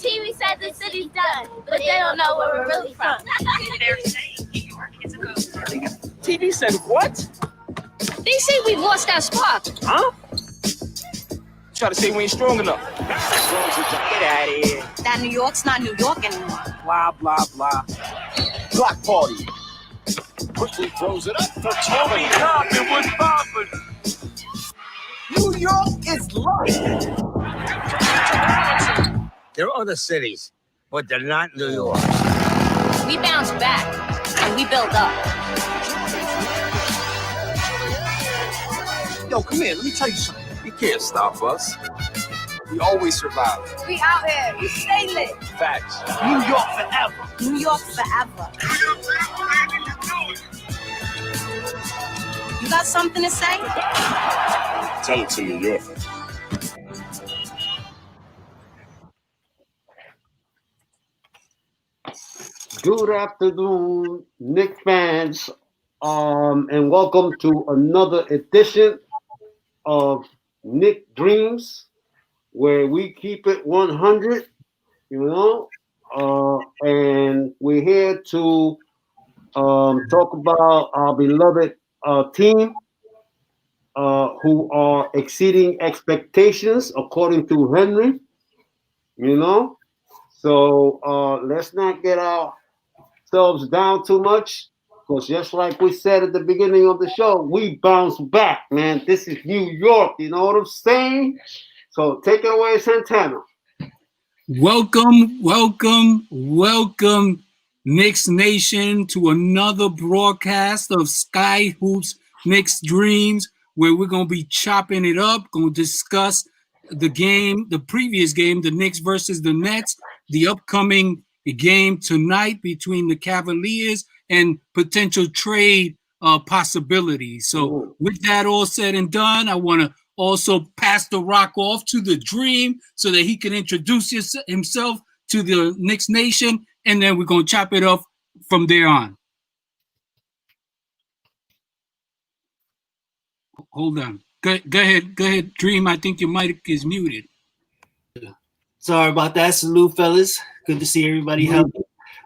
TV said the city's done, but they don't know where we're really from. They're saying New York is a ghost town. TV said what? They say we've lost our spot. Huh? Try to say we ain't strong enough. Get out of here. That New York's not New York anymore. Blah, blah, blah. Block party. Quickly throws it up for Toby Compton was popping. New York is lost. There are other cities, but they're not New York. We bounce back and we build up. Yo, come here. Let me tell you something. You can't stop us. We always survive. We out here. We stay lit. Facts. New York forever. New York forever. You got something to say? Tell it to New York. Good afternoon, Knicks fans, and welcome to another edition of Knicks Dreams, where we keep it 100, and we're here to talk about our beloved team, who are exceeding expectations, according to Henry, So let's not get ourselves down too much, because just like we said at the beginning of the show, we bounce back, man. This is New York, you know what I'm saying? So take it away, Santana. Welcome, Knicks Nation, to another broadcast of Sky Hoops Knicks Dreams, where we're going to be chopping it up, going to discuss the game, the previous game, the Knicks versus the Nets, the upcoming game tonight between the Cavaliers and potential trade possibilities. So with that all said and done, I want to also pass the rock off to the Dream so that he can introduce himself to the Knicks Nation, and then we're going to chop it up from there on. Hold on. Go ahead, Dream. I think your mic is muted. Sorry about that. Salute, fellas. Good to see everybody healthy.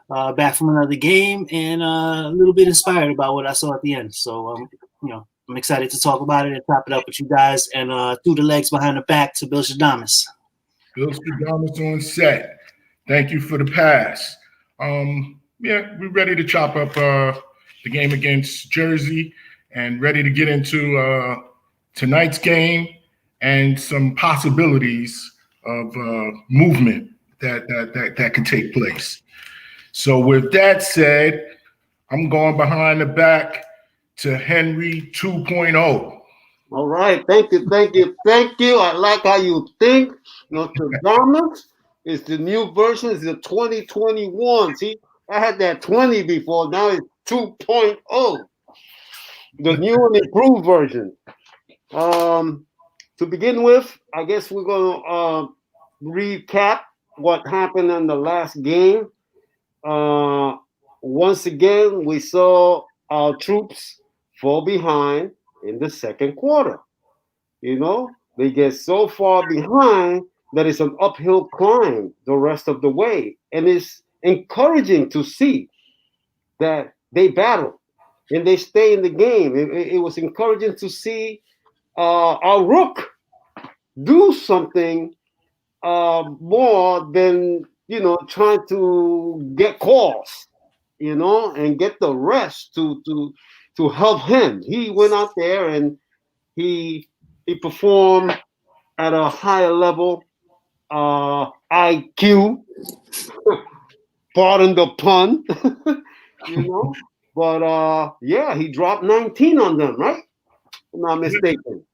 Back from another game and a little bit inspired about what I saw at the end. So, I'm excited to talk about it and chop it up with you guys. And through the legs behind the back to Bill Shadamas. Bill Shadamas on set. Thank you for the pass. We're ready to chop up the game against Jersey and ready to get into tonight's game and some possibilities of movement that could take place. So with that said, I'm going behind the back to Henry 2.0. All right, thank you. I like how you think. Nostradamus is the new version, is the 2021. See, I had that 20 before, now it's 2.0. The new and improved version. To begin with, I guess we're going to recap what happened in the last game. Once again, we saw our troops fall behind in the second quarter. They get so far behind that it's an uphill climb the rest of the way. And it's encouraging to see that they battle and they stay in the game. It was encouraging to see our rook do something more than, trying to get calls, and get the rest to help him. He went out there and he performed at a higher level, IQ, pardon the pun, But he dropped 19 on them, right? If I'm not mistaken,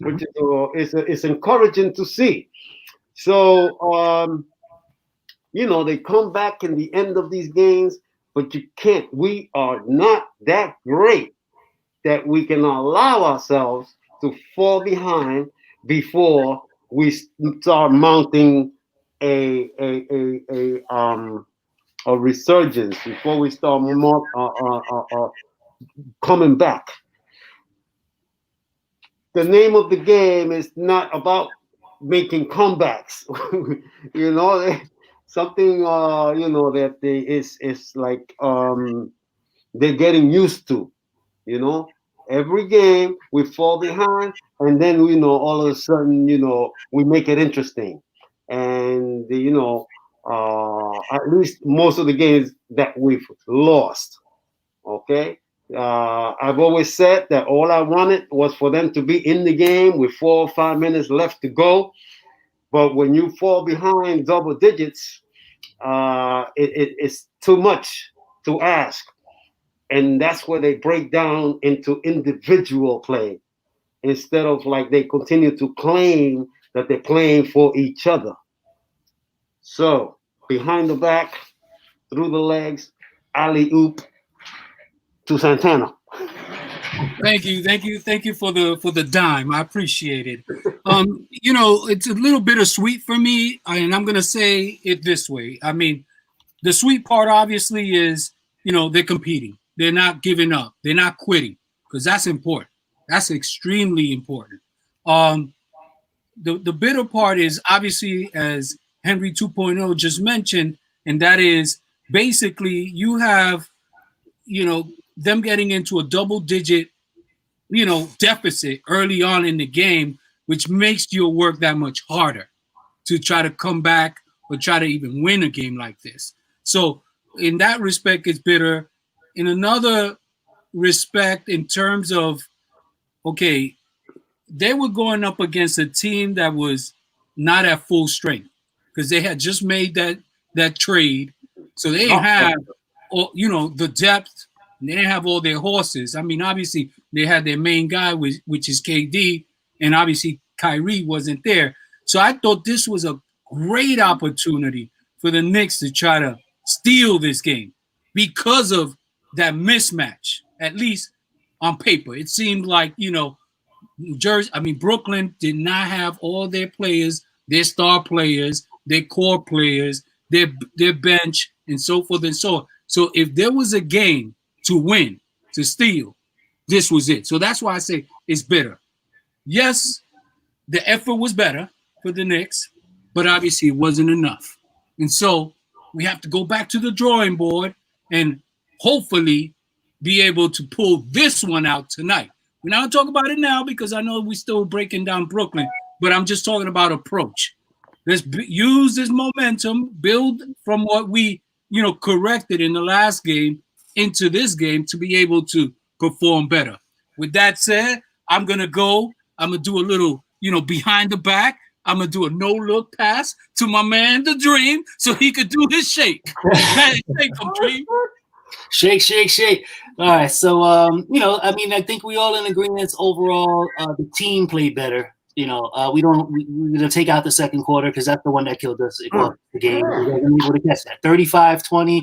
which is encouraging to see. So, they come back in the end of these games, but you can't. We are not that great that we can allow ourselves to fall behind before we start mounting a resurgence, before we start coming back. The name of the game is not about making comebacks. something that they is like they're getting used to. Every game we fall behind, and then all of a sudden we make it interesting, and at least most of the games that we've lost. Okay. I've always said that all I wanted was for them to be in the game with 4 or 5 minutes left to go. But when you fall behind double digits, it's too much to ask. And that's where they break down into individual play instead of like they continue to claim that they're playing for each other. So behind the back, through the legs, alley oop to Santana. Thank you for the dime. I appreciate it. It's a little bittersweet for me, and I'm gonna say it this way. I mean, the sweet part obviously is they're competing. They're not giving up. They're not quitting, because that's important. That's extremely important. The bitter part is obviously, as Henry 2.0 just mentioned, and that is basically you have them getting into a double-digit deficit early on in the game, which makes your work that much harder to try to come back or try to even win a game like this. So in that respect, it's bitter. In another respect, in terms of, okay, they were going up against a team that was not at full strength because they had just made that trade. So they didn't have all, the depth. They didn't have all their horses. I mean, obviously, they had their main guy, which is KD, and obviously Kyrie wasn't there. So I thought this was a great opportunity for the Knicks to try to steal this game because of that mismatch, at least on paper. It seemed like, Brooklyn did not have all their players, their star players, their core players, their bench, and so forth and so on. So if there was a game to win, to steal, this was it. So that's why I say it's bitter. Yes, the effort was better for the Knicks, but obviously it wasn't enough. And so we have to go back to the drawing board and hopefully be able to pull this one out tonight. We're not going to talk about it now because I know we're still breaking down Brooklyn, but I'm just talking about approach. Let's use this momentum, build from what we, corrected in the last game into this game to be able to perform better. With that said, I'm going to do a little, behind the back. I'm going to do a no-look pass to my man, The Dream, so he could do his shake. Shake him, Dream. Shake. All right. So, I think we all in agreement overall, the team played better. We're going to take out the second quarter because that's the one that killed us. It cost the game. We weren't able to catch that. 35-20.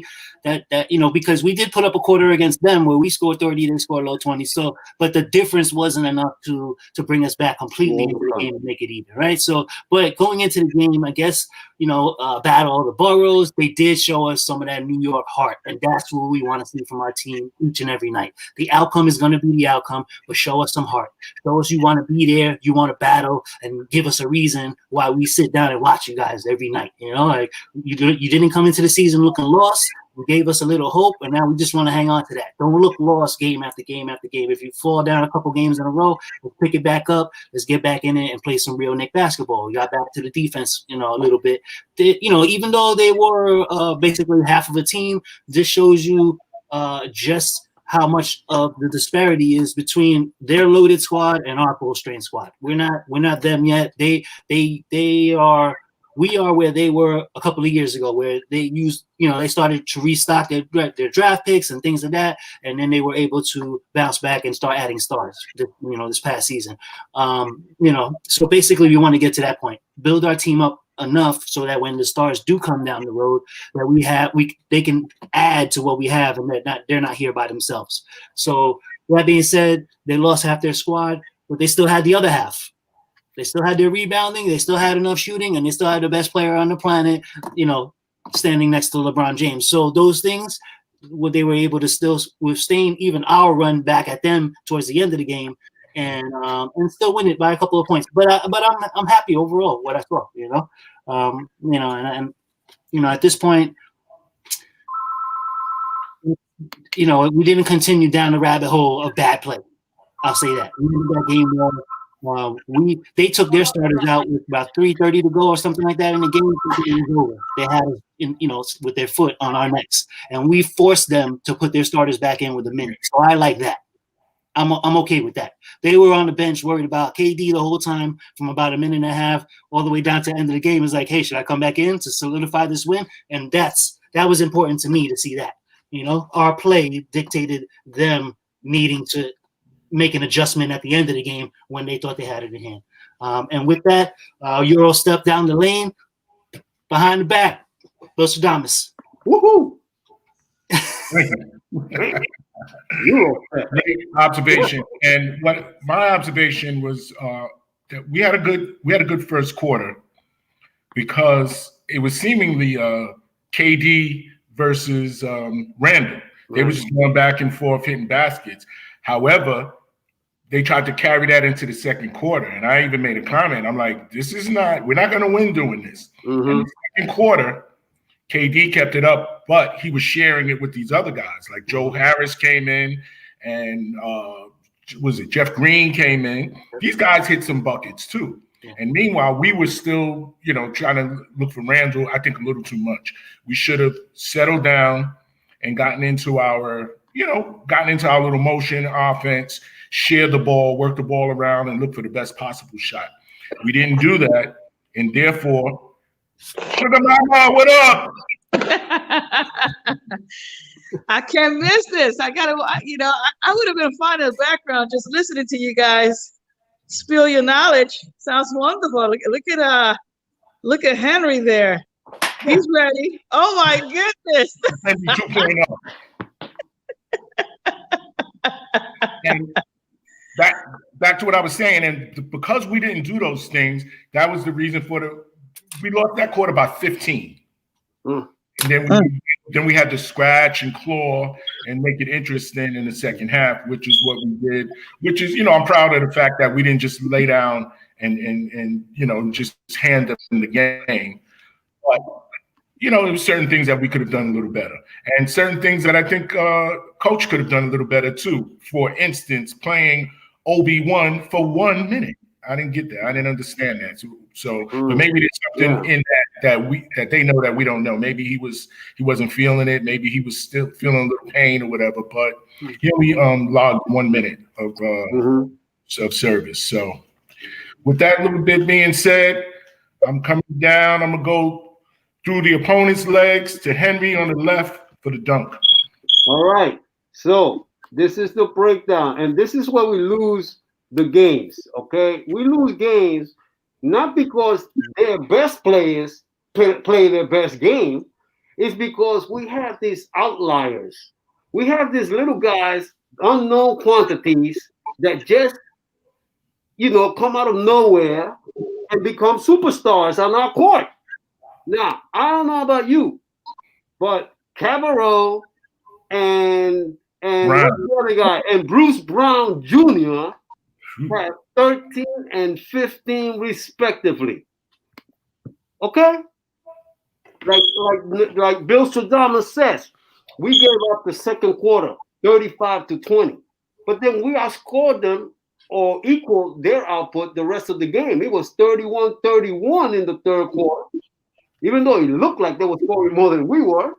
Because we did put up a quarter against them where we scored 30, they scored low 20. So, but the difference wasn't enough to bring us back completely into the game and make it even, right? So, but going into the game, I guess, battle of the boroughs, they did show us some of that New York heart, and that's what we want to see from our team each and every night. The outcome is going to be the outcome, but show us some heart. Show us you want to be there, you want to battle, and give us a reason why we sit down and watch you guys every night. Like you didn't come into the season looking lost. You gave us a little hope, and now we just want to hang on to that. Don't look lost game after game after game. If you fall down a couple games in a row, let's pick it back up. Let's get back in it and play some real Knick basketball. We got back to the defense, a little bit. Even though they were basically half of a team, this shows you just how much of the disparity is between their loaded squad and our full strength squad. We're not them yet. They are. We are where they were a couple of years ago, where they used, they started to restock their draft picks and things like that, and then they were able to bounce back and start adding stars, this past season. So basically we want to get to that point, build our team up enough so that when the stars do come down the road, that they can add to what we have, and they're not here by themselves. So that being said, they lost half their squad, but they still had the other half. They still had their rebounding. They still had enough shooting, and they still had the best player on the planet, standing next to LeBron James. So those things, they were able to still withstand even our run back at them towards the end of the game, and still win it by a couple of points. But I'm happy overall what I saw. And at this point, we didn't continue down the rabbit hole of bad play. I'll say that. We ended that game well. They took their starters out with about 3:30 to go or something like that in the game. It was over. They had us, with their foot on our necks, and we forced them to put their starters back in with a minute. So I like that. I'm okay with that. They were on the bench worried about KD the whole time from about a minute and a half all the way down to the end of the game. It's like, hey, should I come back in to solidify this win? And that was important to me to see that. Our play dictated them needing to make an adjustment at the end of the game when they thought they had it in hand. And with that, Euro stepped down the lane behind the back. Los Damas. Woohoo! Great observation. And what my observation was that we had a good first quarter because it was seemingly KD versus Randall. They were just going back and forth hitting baskets. However, they tried to carry that into the second quarter. And I even made a comment. I'm like, we're not going to win doing this. Mm-hmm. In the second quarter, KD kept it up, but he was sharing it with these other guys. Like Joe Harris came in and Jeff Green came in. These guys hit some buckets too. And meanwhile, we were still, trying to look for Randall, I think a little too much. We should have settled down and gotten into our little motion offense, share the ball, work the ball around, and look for the best possible shot. We didn't do that, and therefore, Sugar Mama, what up? I can't miss this. I would have been fine in the background just listening to you guys spill your knowledge. Sounds wonderful. Look at Henry there. He's ready. Oh my goodness. Henry 2.0. And back to what I was saying, and because we didn't do those things, that was the reason we lost that quarter by 15. And then we had to scratch and claw and make it interesting in the second half, which is what we did. Which is, I'm proud of the fact that we didn't just lay down and just hand them the game. But there were certain things that we could have done a little better, and certain things that I think Coach could have done a little better too. For instance, playing OB1 for 1 minute. I didn't get that. I didn't understand that. So but maybe there's something in that they know that we don't know. Maybe he wasn't feeling it. Maybe he was still feeling a little pain or whatever. But we logged 1 minute of service. So with that little bit being said, I'm coming down. I'm gonna go through the opponent's legs to Henry on the left for the dunk. All right. So this is the breakdown, and this is where we lose the games. Okay, we lose games not because their best players play their best game. It's because we have these outliers. We have these little guys, unknown quantities that just come out of nowhere and become superstars on our court. Now, I don't know about you, but Cavaliers and the other guy and Bruce Brown Jr. had 13 and 15 respectively. Okay? Like Bill Stradamus says, we gave up the second quarter 35-20, but then we outscored them or equaled their output the rest of the game. It was 31-31 in the third quarter, even though it looked like they were scoring more than we were.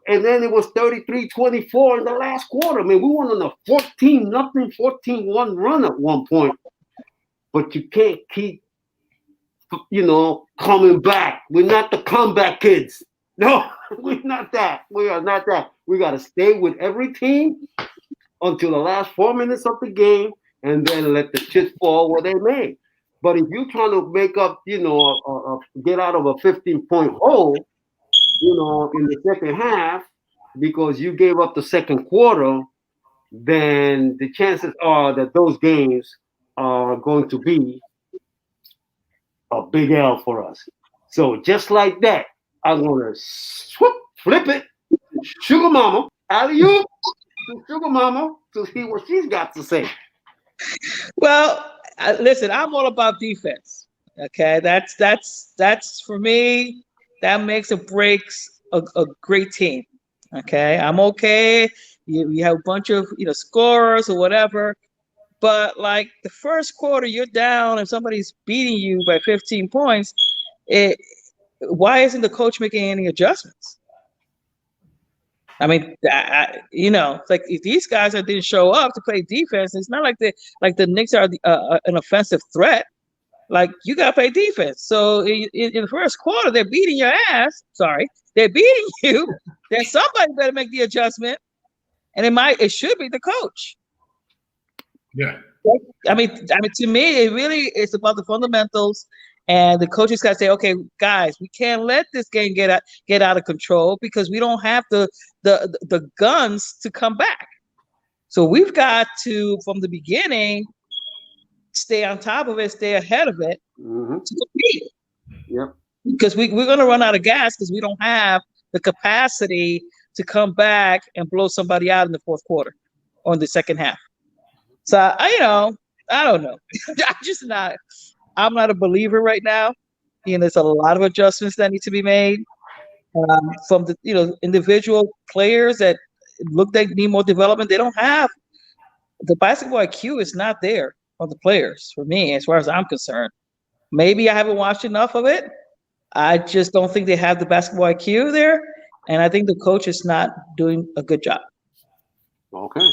And then it was 33-24 in the last quarter. I mean, we went on a 14-0, 14-1 run at one point. But you can't keep, coming back. We're not the comeback kids. No, we're not that. We are not that. We got to stay with every team until the last 4 minutes of the game and then let the chips fall where they may. But if you're trying to make up, get out of a 15-point hole, in the second half, because you gave up the second quarter, then the chances are that those games are going to be a big L for us. So just like that, I'm going to flip it, Sugar Mama, alley-oop, Sugar Mama, to see what she's got to say. Well, listen, I'm all about defense. Okay, that's for me. that makes or breaks a great team. Okay, I'm okay. You have a bunch of scorers or whatever, but like the first quarter, you're down and somebody's beating you by 15 points. Why isn't the coach making any adjustments? I mean, it's like if these guys didn't show up to play defense, it's not like the Knicks are an offensive threat. Like, you got to play defense. So in the first quarter, they're beating your ass. Sorry, they're beating you. Then somebody better make the adjustment, and it should be the coach. Yeah. I mean, to me, it really is about the fundamentals, and the coaches got to say, okay, guys, we can't let this game get out of control because we don't have the guns to come back. So we've got to, from the beginning, stay on top of it, stay ahead of it, to compete. Yep. Because we're going to run out of gas because we don't have the capacity to come back and blow somebody out in the fourth quarter or in the second half. So I don't know. I'm not a believer right now. There's a lot of adjustments that need to be made from the individual players that look like need more development. They don't have the basketball IQ is not there on the players for me, as far as I'm concerned. Maybe I haven't watched enough of it. I just don't think they have the basketball IQ there, and I think the coach is not doing a good job. Okay.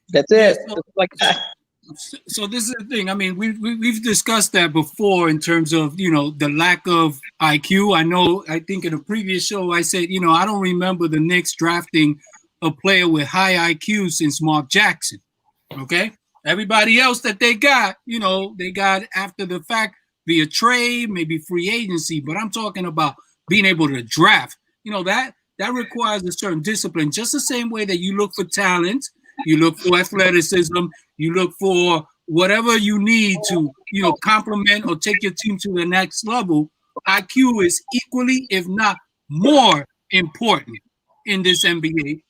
That's it. Like that. So this is the thing. I mean, we've discussed that before in terms of the lack of IQ. I think in a previous show I said I don't remember the Knicks drafting a player with high IQ since Mark Jackson. Okay, everybody else that they got after the fact via trade, maybe free agency. But I'm talking about being able to draft. That requires a certain discipline, just the same way that you look for talent. You look for athleticism. You look for whatever you need to, complement or take your team to the next level. IQ is equally, if not more, important in this NBA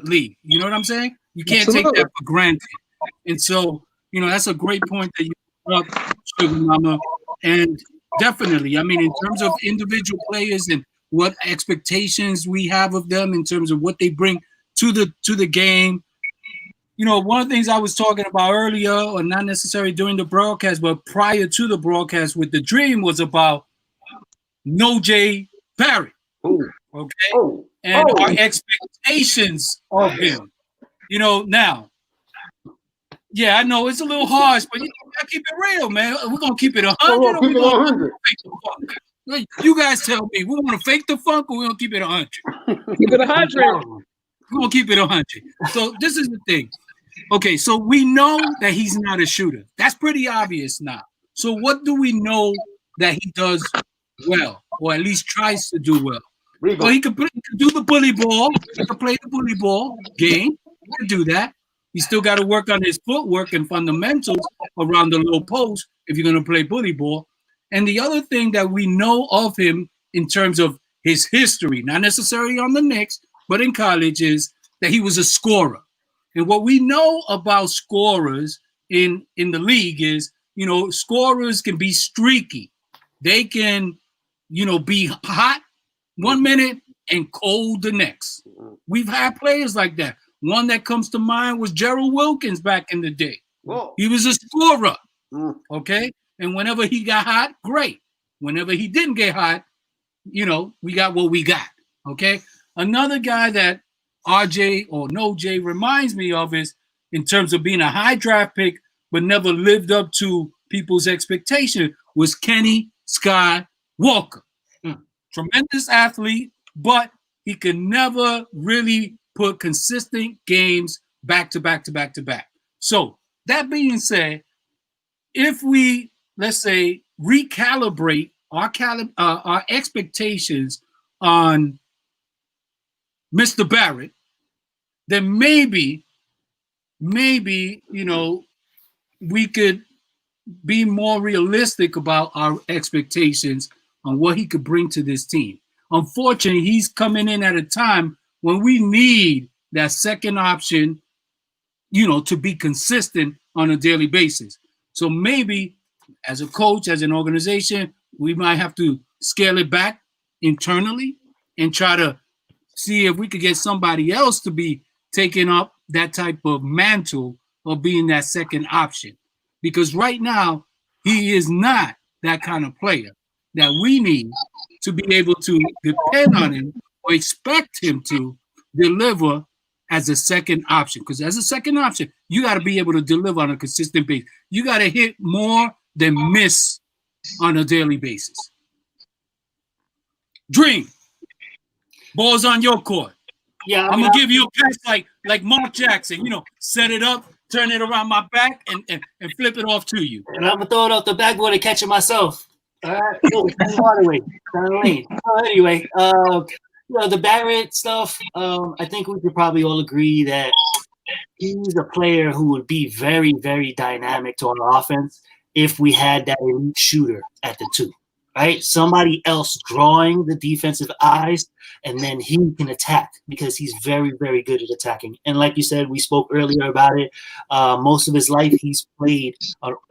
league. You know what I'm saying? You can't take that for granted. And so, that's a great point that you brought up, Sugar Mama. And definitely, I mean, in terms of individual players and what expectations we have of them in terms of what they bring to the game. One of the things I was talking about earlier, or not necessarily during the broadcast, but prior to the broadcast with the Dream, was about No J Barrett. Okay? And our expectations of him. Now, yeah, I know it's a little harsh, but we gotta keep it real, man. We're gonna keep it 100. Or we're gonna fake the funk. You guys tell me, we want to fake the funk or we're gonna keep it 100? Keep it 100. We're gonna keep it 100. So this is the thing. Okay, so we know that he's not a shooter. That's pretty obvious now. So what do we know that he does well, or at least tries to do well? Well, he can do the bully ball. He can play the bully ball game. He can do that. He's still got to work on his footwork and fundamentals around the low post if you're going to play bully ball. And the other thing that we know of him in terms of his history, not necessarily on the Knicks, but in college, is that he was a scorer. And what we know about scorers in the league is, scorers can be streaky. They can, be hot 1 minute and cold the next. We've had players like that. One that comes to mind was Gerald Wilkins back in the day. Whoa. He was a scorer, okay? And whenever he got hot, great. Whenever he didn't get hot, we got what we got, okay? Another guy that RJ or No J reminds me of is in terms of being a high draft pick but never lived up to people's expectation was Kenny Sky Walker. Tremendous athlete, but he could never really put consistent games back to back to back to back. So that being said, if we, let's say, recalibrate our expectations on Mr. Barrett, then maybe, we could be more realistic about our expectations on what he could bring to this team. Unfortunately, he's coming in at a time when we need that second option, to be consistent on a daily basis. So maybe as a coach, as an organization, we might have to scale it back internally and try to see if we could get somebody else to be taking up that type of mantle of being that second option. Because right now, he is not that kind of player that we need to be able to depend on him or expect him to deliver as a second option. Because as a second option, you got to be able to deliver on a consistent basis. You got to hit more than miss on a daily basis. Dream, ball's on your court. Yeah, I'm gonna give you a pass like Mark Jackson. Set it up, turn it around my back, and flip it off to you. And I'm gonna throw it off the backboard and catch it myself. All right. Anyway, the Barrett stuff. I think we could probably all agree that he's a player who would be very, very dynamic to our offense if we had that elite shooter at the 2. Right? Somebody else drawing the defensive eyes, and then he can attack because he's very, very good at attacking. And like you said, we spoke earlier about it. Most of his life, he's played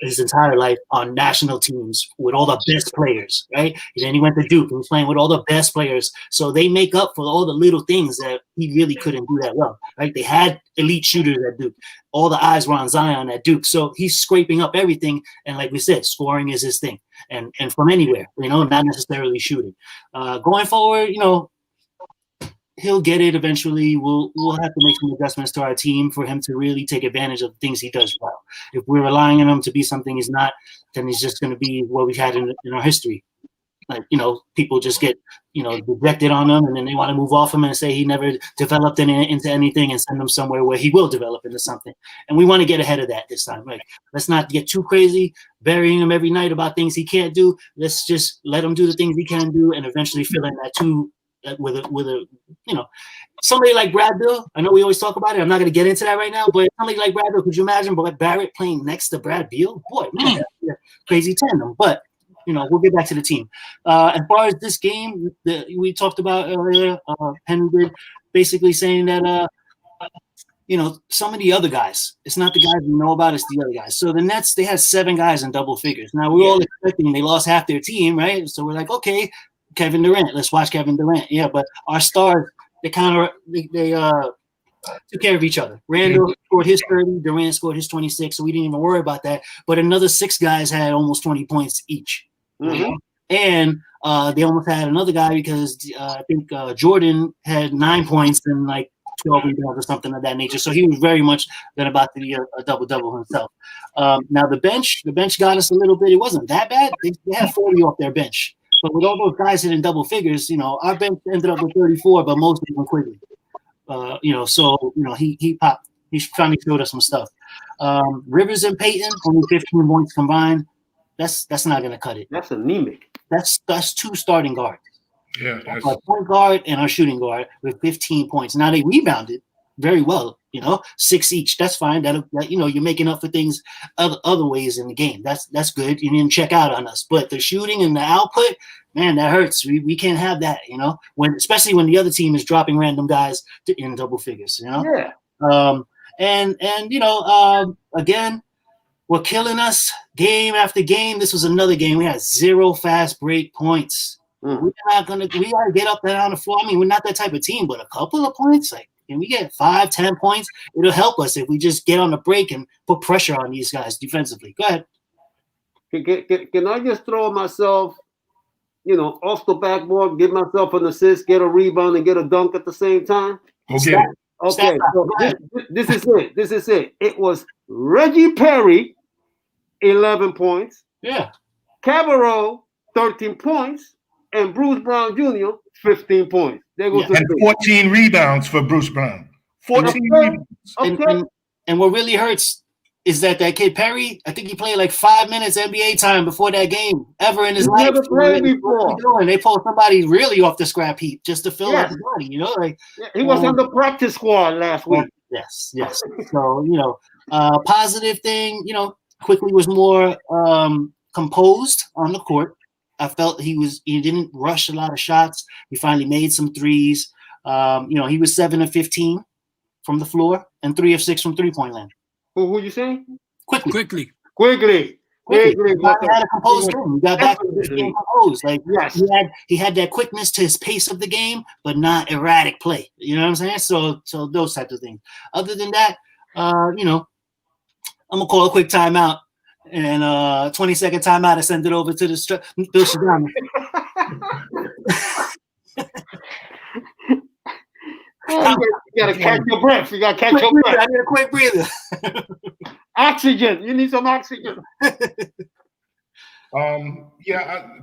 his entire life on national teams with all the best players, right? And then he went to Duke and was playing with all the best players. So they make up for all the little things that he really couldn't do that well, right? They had elite shooters at Duke. All the eyes were on Zion at Duke. So he's scraping up everything. And like we said, scoring is his thing. And from anywhere, not necessarily shooting. Going forward, he'll get it eventually. We'll have to make some adjustments to our team for him to really take advantage of the things he does well. If we're relying on him to be something he's not, then he's just going to be what we've had in our history. Like, people just get, rejected on him, and then they want to move off him and say he never developed into anything and send him somewhere where he will develop into something. And we want to get ahead of that this time. Like, let's not get too crazy, burying him every night about things he can't do. Let's just let him do the things he can do and eventually fill in that too with a somebody like Brad Bill. I know we always talk about it. I'm not going to get into that right now, but somebody like Brad Bill, could you imagine Barrett playing next to Brad Beal? Boy, man, that's a crazy tandem. But we'll get back to the team. As far as this game that we talked about earlier, Henry did, basically saying that, some of the other guys, it's not the guys we know about, it's the other guys. So the Nets, they had 7 guys in double figures. Now, we're all expecting they lost half their team, right? So we're like, okay, Kevin Durant, let's watch Kevin Durant. Yeah, but our stars, they took care of each other. Randall scored his 30, Durant scored his 26, so we didn't even worry about that. But another 6 guys had almost 20 points each. Mm-hmm. And they almost had another guy because I think Jordan had 9 points and like 12 rebounds or something of that nature. So he was very much about to be a double-double himself. Now the bench got us a little bit. It wasn't that bad. They had 40 off their bench. But with all those guys hitting double figures, our bench ended up with 34, but most of them quickly. He popped. He finally showed us some stuff. Rivers and Payton, only 15 points combined. That's not going to cut it. That's anemic. That's 2 starting guards. Yeah, our point guard and our shooting guard with 15 points. Now they rebounded very well, 6 each. That's fine. That you're making up for things other ways in the game. That's good. You didn't check out on us. But the shooting and the output, man, that hurts. We can't have that, especially when the other team is dropping random guys in double figures, Yeah. Again, were killing us game after game. This was another game. We had 0 fast break points. We got to get up there on the floor. I mean, we're not that type of team, but a couple of points, can we get 5, 10 points? It'll help us if we just get on the break and put pressure on these guys defensively. Go ahead. Can I just throw myself, off the backboard, give myself an assist, get a rebound, and get a dunk at the same time? Okay. Okay, so this is it. This is it. It was Reggie Perry, 11 points. Yeah. Cabarro, 13 points. And Bruce Brown Jr., 15 points. There goes and 14 rebounds for Bruce Brown. 14 rebounds. Okay. And what really hurts is that kid Perry, I think he played like 5 minutes NBA time before that game ever in his life. Never played before. And they pulled somebody really off the scrap heap just to fill out the body, he was on the practice squad last week. Yes. So, positive thing, Quickly was more composed on the court. I felt he didn't rush a lot of shots. He finally made some threes. He was 7 of 15 from the floor and 3 of 6 from 3-point land. Who you saying? Quickly. Quickly. He had a composed game. He got back to the game composed. Like he had that quickness to his pace of the game, but not erratic play. You know what I'm saying? So those types of things. Other than that, I'm gonna call a quick timeout and 20-second timeout. I send it over to the Bill Shadami. You gotta catch your breath. You gotta catch your breath. I need a quick breather. Oxygen. You need some oxygen.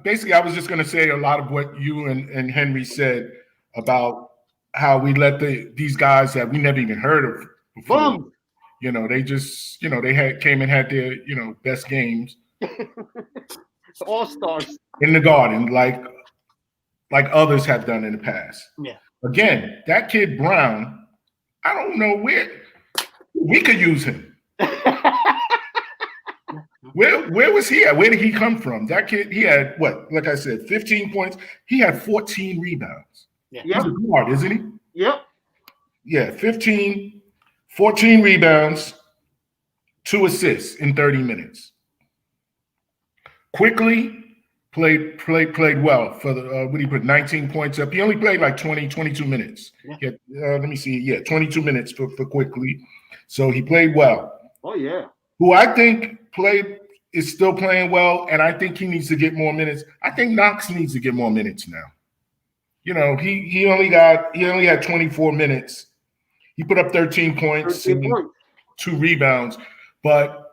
Basically, I was just going to say a lot of what you and Henry said about how we let these guys that we never even heard of before. They just, they came and had their, best games. All-stars in the Garden, like others have done in the past. Yeah. Again, that kid Brown, I don't know where we could use him. Where was he at? Where did he come from? That kid, he had like I said, 15 points. He had 14 rebounds. Yeah. He's a guard, isn't he? Yep. Yeah, 14 rebounds, 2 assists in 30 minutes. Quickly played well for the what he put 19 points up. He only played like 22 minutes. Yeah. Let me see. Yeah, 22 minutes for Quickly. So he played well. Oh yeah. Who I think is still playing well, and I think he needs to get more minutes. I think Knox needs to get more minutes now. He only had 24 minutes. He put up 13 points, 2 rebounds, but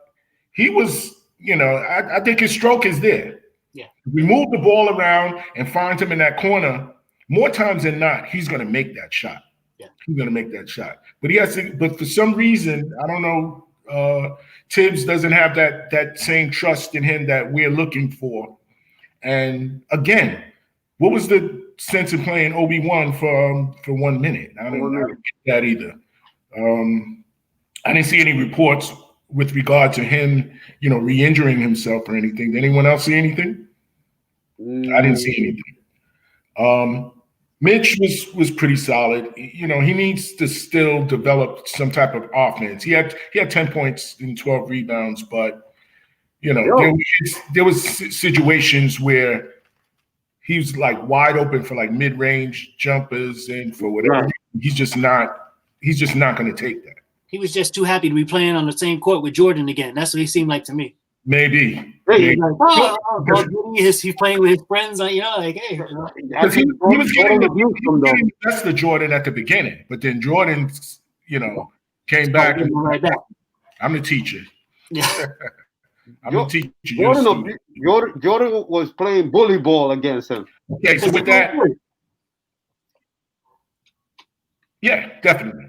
he was, I think his stroke is there. Yeah. If we move the ball around and find him in that corner, more times than not, he's going to make that shot. Yeah. He's going to make that shot. But but for some reason, I don't know, Tibbs doesn't have that same trust in him that we're looking for. And again, what was the sense of playing Obi-Wan for 1 minute? I don't get that either. I didn't see any reports with regard to him, re-injuring himself or anything. Did anyone else see anything? I didn't see anything. Mitch was pretty solid. He needs to still develop some type of offense. He had 10 points and 12 rebounds, but there was situations where he was like wide open for like mid-range jumpers and for whatever. Right. He's just not going to take that. He was just too happy to be playing on the same court with Jordan again. That's what he seemed like to me. Maybe. He's playing with his friends, hey. Because he was getting the best of Jordan at the beginning, but then Jordan, came back. I'm the teacher. Yeah. I'm the teacher. Jordan was playing bully ball against him. Okay, so with that, yeah, definitely.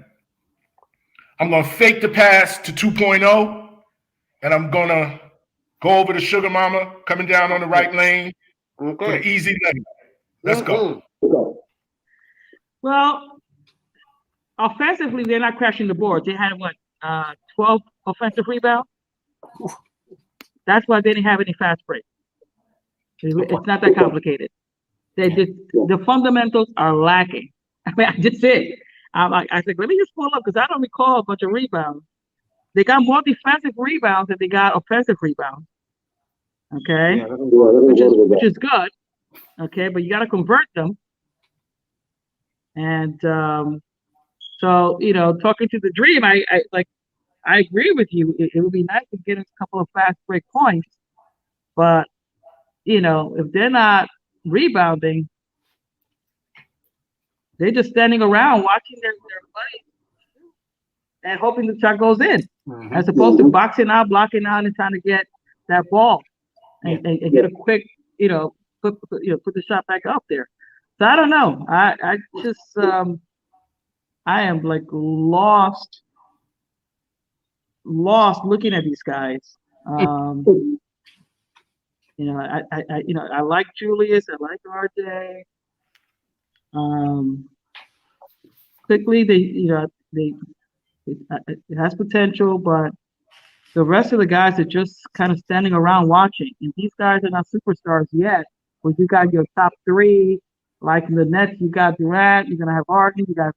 I'm going to fake the pass to 2.0, and I'm going to go over to Sugar Mama, coming down on the right lane for the easy lane. Let's go. Well, offensively, they're not crashing the board. They had 12 offensive rebounds. That's why they didn't have any fast break. It's not that complicated. The fundamentals are lacking. I mean, I just said. I said, let me just pull up because I don't recall a bunch of rebounds. They got more defensive rebounds than they got offensive rebounds. Okay, which is good. Okay, but you got to convert them. And so talking to the Dream, I agree with you. It would be nice to get a couple of fast break points, but if they're not rebounding, they're just standing around watching their buddies and hoping the shot goes in, as opposed to boxing out, blocking out, and trying to get that ball and get a quick, put the shot back up there. So I don't know. I just I am like lost looking at these guys. I like Julius. I like RJ. Quickly, it has potential, but the rest of the guys are just kind of standing around watching. And these guys are not superstars yet. But you got your top 3, like in the Nets, you got Durant, you're gonna have Harden, you got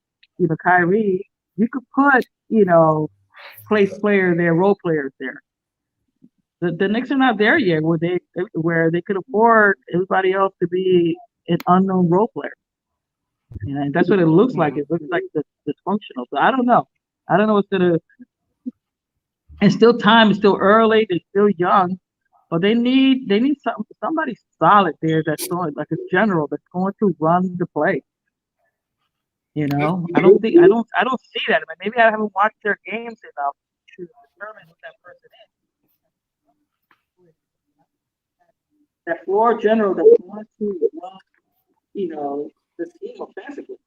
Kyrie. You could put place player there, role players there. The Knicks are not there yet where they could afford everybody else to be an unknown role player. And that's what it looks like. It looks like dysfunctional. So I don't know. I don't know what's gonna. And still time is still early. They're still young, but they need somebody solid there that's going like a general that's going to run the play. You know, I don't see that. I mean, maybe I haven't watched their games enough to determine who that person is. That floor general that's going to run, you know, the team offensively.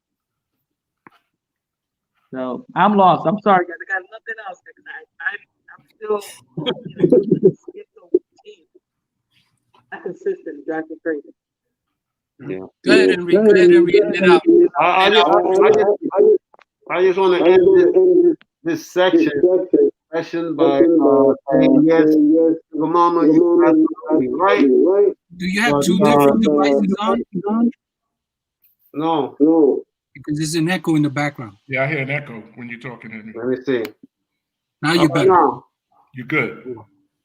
So I'm lost. I'm sorry, guys. I got nothing else because I'm still not consistent. Drives me crazy. Yeah. Go ahead and read it out. I just want to end this section by saying yes, Mama, you're absolutely right. Do you have two different devices on? No. Because there's an echo in the background. Yeah, I hear an echo when you're talking to me. Let me see. Now you're better. Now. You're good.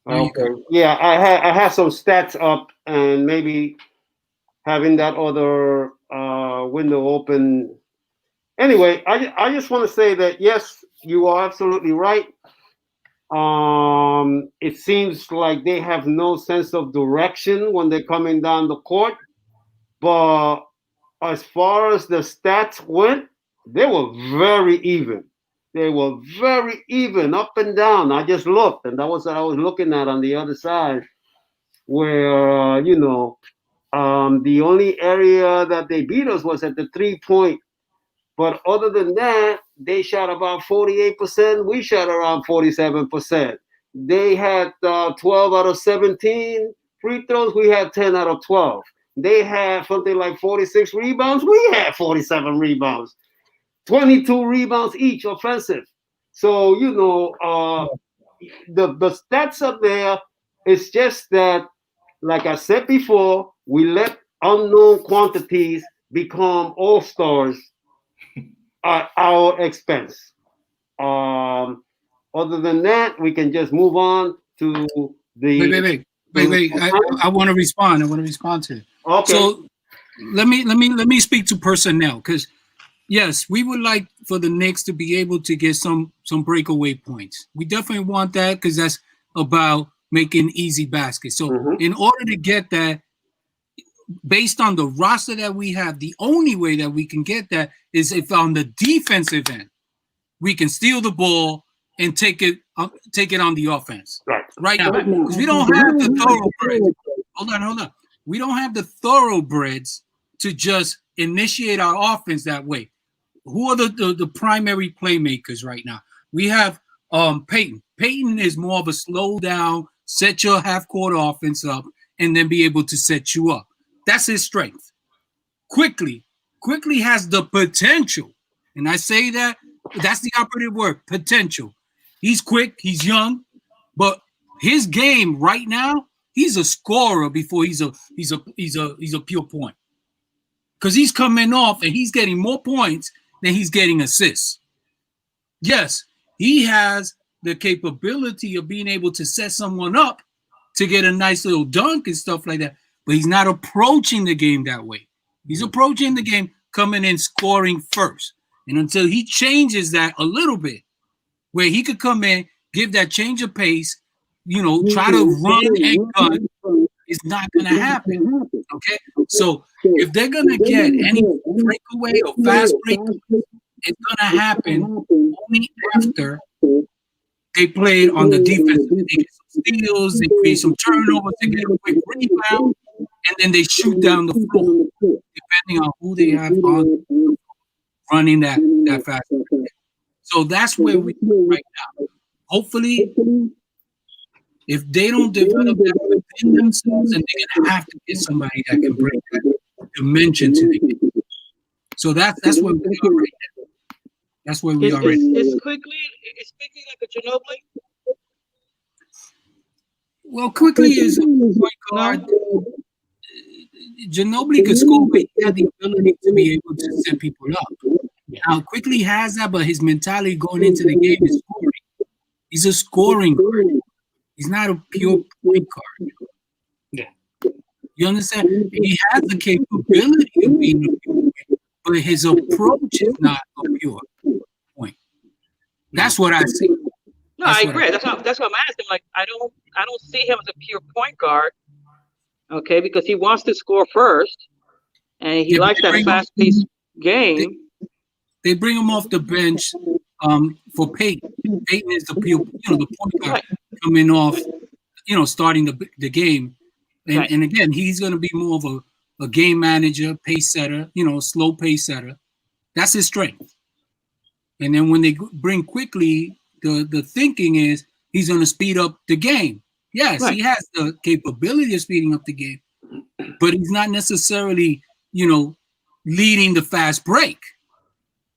Okay. Yeah, I had some stats up, and maybe having that other window open. Anyway, I just want to say that yes, you are absolutely right. It seems like they have no sense of direction when they're coming down the court, but as far as the stats went, they were very even. They were very even up and down. I just looked, and that was what I was looking at on the other side, where the only area that they beat us was at the 3-point. But other than that, they shot about 48%. We shot around 47%. They had 12 out of 17 free throws. We had 10 out of 12. They had something like 46 rebounds. We had 47 rebounds. 22 rebounds each offensive. So, the stats up there, it's just that, like I said before, we let unknown quantities become all-stars at our expense. Other than that, we can just move on to the... Wait. I want to respond. To it. Okay. So let me speak to personnel, because yes, we would like for the Knicks to be able to get some breakaway points. We definitely want that because that's about making easy baskets. So in order to get that, based on the roster that we have, the only way that we can get that is if on the defensive end we can steal the ball and take it on the offense. Right now, because we don't have the thoroughbreds. Hold on. We don't have the thoroughbreds to just initiate our offense that way. Who are the primary playmakers right now? We have Peyton. Peyton is more of a slow down, set your half-court offense up, and then be able to set you up. That's his strength. Quickly has the potential, and I say that's the operative word, potential. He's quick, he's young, but his game right now, he's a scorer before he's a pure point. Because he's coming off and he's getting more points than he's getting assists. Yes, he has the capability of being able to set someone up to get a nice little dunk and stuff like that, but he's not approaching the game that way. He's approaching the game coming in scoring first. And until he changes that a little bit, where he could come in, give that change of pace, try to run and gun, it's not going to happen. Okay? So if they're going to get any breakaway or fast break, it's going to happen only after they play on the defense. They get some steals, they create some turnovers, they get a quick rebound, and then they shoot down the floor, depending on who they have on running that fast break. So that's where we are right now. Hopefully, if they don't develop that within themselves, then they're going to have to get somebody that can bring that dimension to the game. So that's where we are right now. That's where we are right now. It's quickly like a Ginobili. Well, quickly is a point guard. Ginobili could score, but he had the ability to be able to set people up. Now, quickly has that, but his mentality going into the game is scoring. He's a scoring guard. He's not a pure point guard. Yeah. You understand? He has the capability of being a pure point, but his approach is not a pure point. That's what I see. No, I agree. That's what I'm asking. Like, I don't see him as a pure point guard. Okay, because he wants to score first, and he likes that fast-paced game. They bring him off the bench for Peyton. Peyton is the pure, the point guard coming off, starting the game. And again, he's going to be more of a game manager, pace setter, slow pace setter. That's his strength. And then when they bring quickly, the thinking is he's going to speed up the game. Yes, he has the capability of speeding up the game, but he's not necessarily, leading the fast break.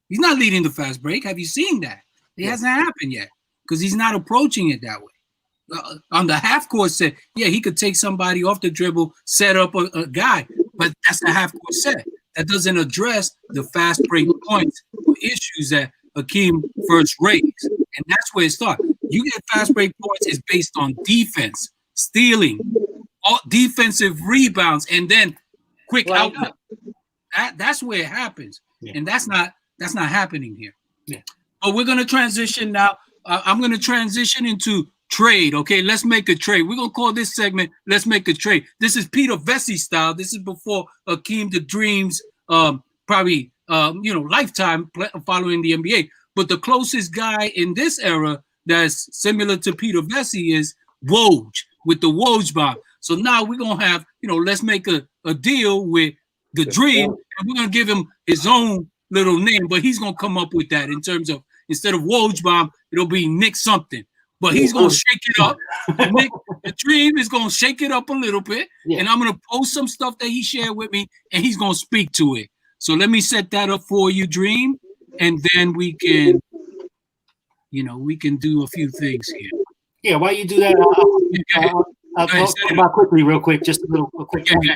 He's not leading the fast break. Have you seen that? It hasn't happened yet because he's not approaching it that way. On the half court set, he could take somebody off the dribble, set up a guy, but that's the half court set. That doesn't address the fast break points or issues that Hakeem first raised. And that's where it starts. You get fast break points is based on defense, stealing, all defensive rebounds, and then quick outlet. That's where it happens. And that's not happening here. Yeah. But we're gonna transition now. I'm gonna transition into trade. Okay, let's make a trade. We're gonna call this segment "Let's Make a Trade." This is Peter Vesey style. This is before Hakeem the Dream's probably lifetime following the NBA. But the closest guy in this era that's similar to Peter Vesey is Woj with the Woj bomb. So now we're gonna have let's make a deal with the Dream, and we're gonna give him his own little name, but he's gonna come up with that in terms of instead of Woj bomb, it'll be Nick something. But he's gonna shake it up. Nick, the Dream is gonna shake it up a little bit, and I'm gonna post some stuff that he shared with me, and he's gonna speak to it. So let me set that up for you, Dream, and then we can, we can do a few things here. Yeah, while you do that, I'll talk about quickly, real quick, just a quick point.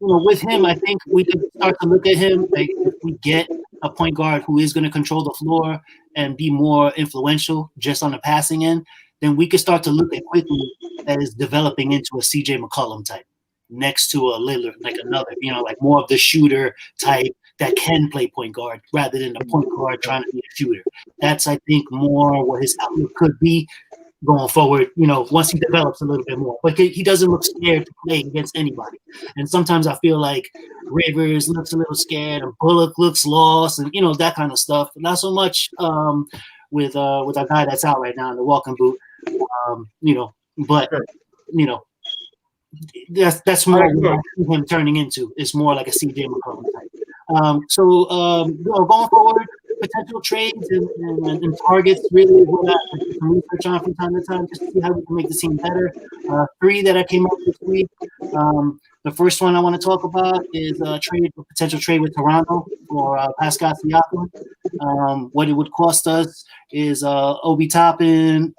With him, I think we could start to look at him like if we get a point guard who is going to control the floor and be more influential just on the passing end, then we could start to look at quickly that is developing into a CJ McCollum type next to a Lillard, like another, like more of the shooter type that can play point guard rather than a point guard trying to be a shooter. That's, I think, more what his outlook could be going forward, once he develops a little bit more. But he doesn't look scared to play against anybody. And sometimes I feel like Rivers looks a little scared and Bullock looks lost and, that kind of stuff. Not so much with a guy that's out right now in the walking boot, but, that's more what I see him turning into. It's more like a CJ McCollum type. Going forward, potential trades and targets really what I can research on from time to time just to see how we can make the team better. 3 that I came up this week. The first one I want to talk about is a potential trade with Toronto for Pascal Siakam. What it would cost us is Obi Toppin,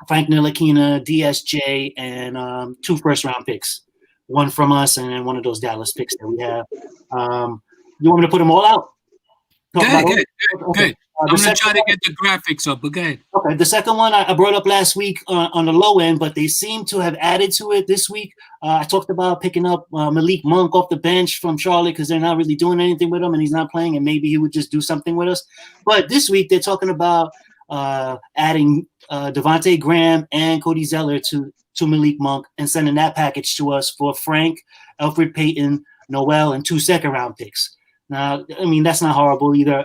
Frank Ntilikina, DSJ, and 2 first-round picks. 1 from us and then 1 of those Dallas picks that we have. You want me to put them all out? Good. I'm going to try to get the graphics up, but go ahead. Okay, the second one I brought up last week on the low end, but they seem to have added to it this week. I talked about picking up Malik Monk off the bench from Charlotte because they're not really doing anything with him and he's not playing, and maybe he would just do something with us. But this week they're talking about adding Devontae Graham and Cody Zeller to Malik Monk and sending that package to us for Frank, Elfrid Payton, Noel, and 2 second-round picks. Now, I mean, that's not horrible either.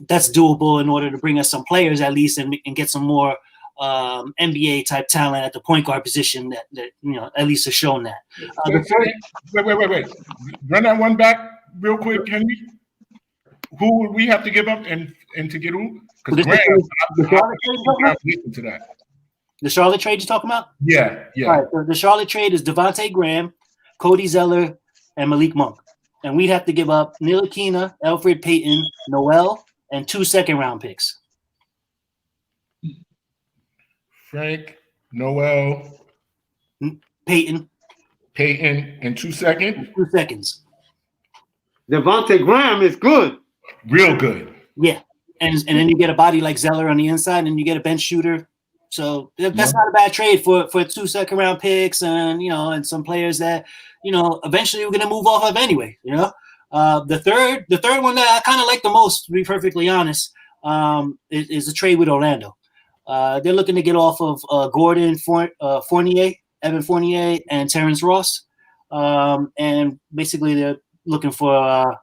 That's doable in order to bring us some players at least and get some more NBA type talent at the point guard position that at least has shown that. Wait. Run that one back real quick, Henry. Who would we have to give up and to get who? Because the Charlotte trade you're talking about? Yeah. All right, so the Charlotte trade is Devontae Graham, Cody Zeller, and Malik Monk. And we'd have to give up Ntilikina, Elfrid Payton, Noel, and 2 second-round picks. Frank, Noel, Payton, and 2 seconds. 2 seconds. Devontae Graham is good. Real good. Yeah. And then you get a body like Zeller on the inside, and you get a bench shooter So that's not a bad trade for 2 second-round picks and and some players that eventually we're gonna move off of anyway. The third one that I kind of like the most, to be perfectly honest, is a trade with Orlando. They're looking to get off of Gordon Fournier, Evan Fournier, and Terrence Ross, and basically they're looking for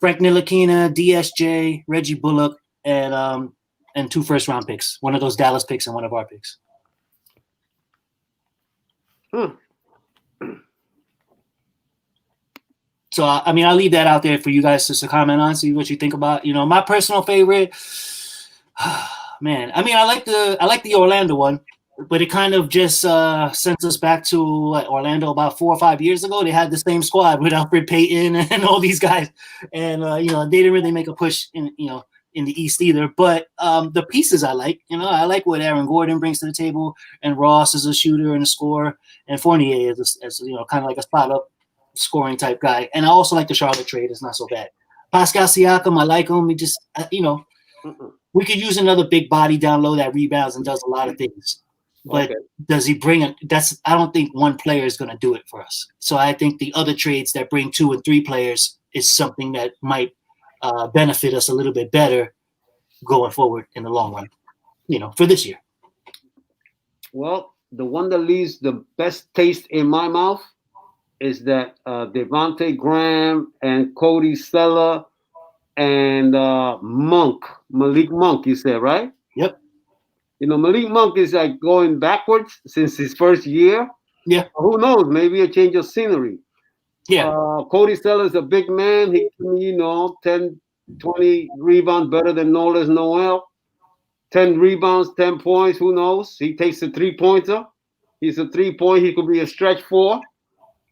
Frank Ntilikina, DSJ, Reggie Bullock, and 2 first-round picks. One of those Dallas picks and one of our picks. So I mean, I'll leave that out there for you guys just to comment on, see what you think about. My personal favorite. Man, I mean, I like the Orlando one, but it kind of just sends us back to Orlando about 4 or 5 years ago. They had the same squad with Alfred Payton and all these guys, and they didn't really make a push in the East either. But the pieces I like, I like what Aaron Gordon brings to the table, and Ross is a shooter and a scorer, and Fournier is kind of like a spot up scoring type guy. And I also like the Charlotte trade; it's not so bad. Pascal Siakam, I like him. He just we could use another big body down low that rebounds and does a lot of things. But does he bring it? I don't think one player is going to do it for us. So I think the other trades that bring 2 and 3 players is something that might benefit us a little bit better going forward in the long run, for this year. Well, the one that leaves the best taste in my mouth is that Devontae Graham and Cody Zeller and Malik Monk, you said, right? Yep. Malik Monk is like going backwards since his first year. Yeah. Who knows? Maybe a change of scenery. Yeah. Cody Zeller is a big man. He can, 10, 20 rebounds better than Nolas Noel. 10 rebounds, 10 points. Who knows? He takes a 3-pointer. He's a 3-point. He could be a stretch 4.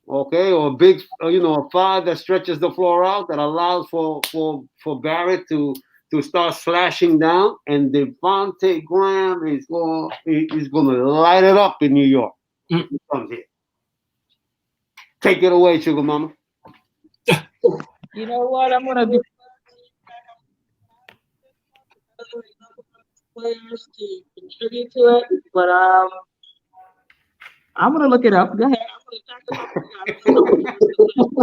Okay, or a big, a 5 that stretches the floor out, that allows for Barrett to start slashing down. And Devontae Graham is going to light it up in New York. He comes here. Take it away, Sugar Mama. You know what? I'm gonna be players to contribute to it, but I'm gonna look it up. Go ahead. I don't like giving up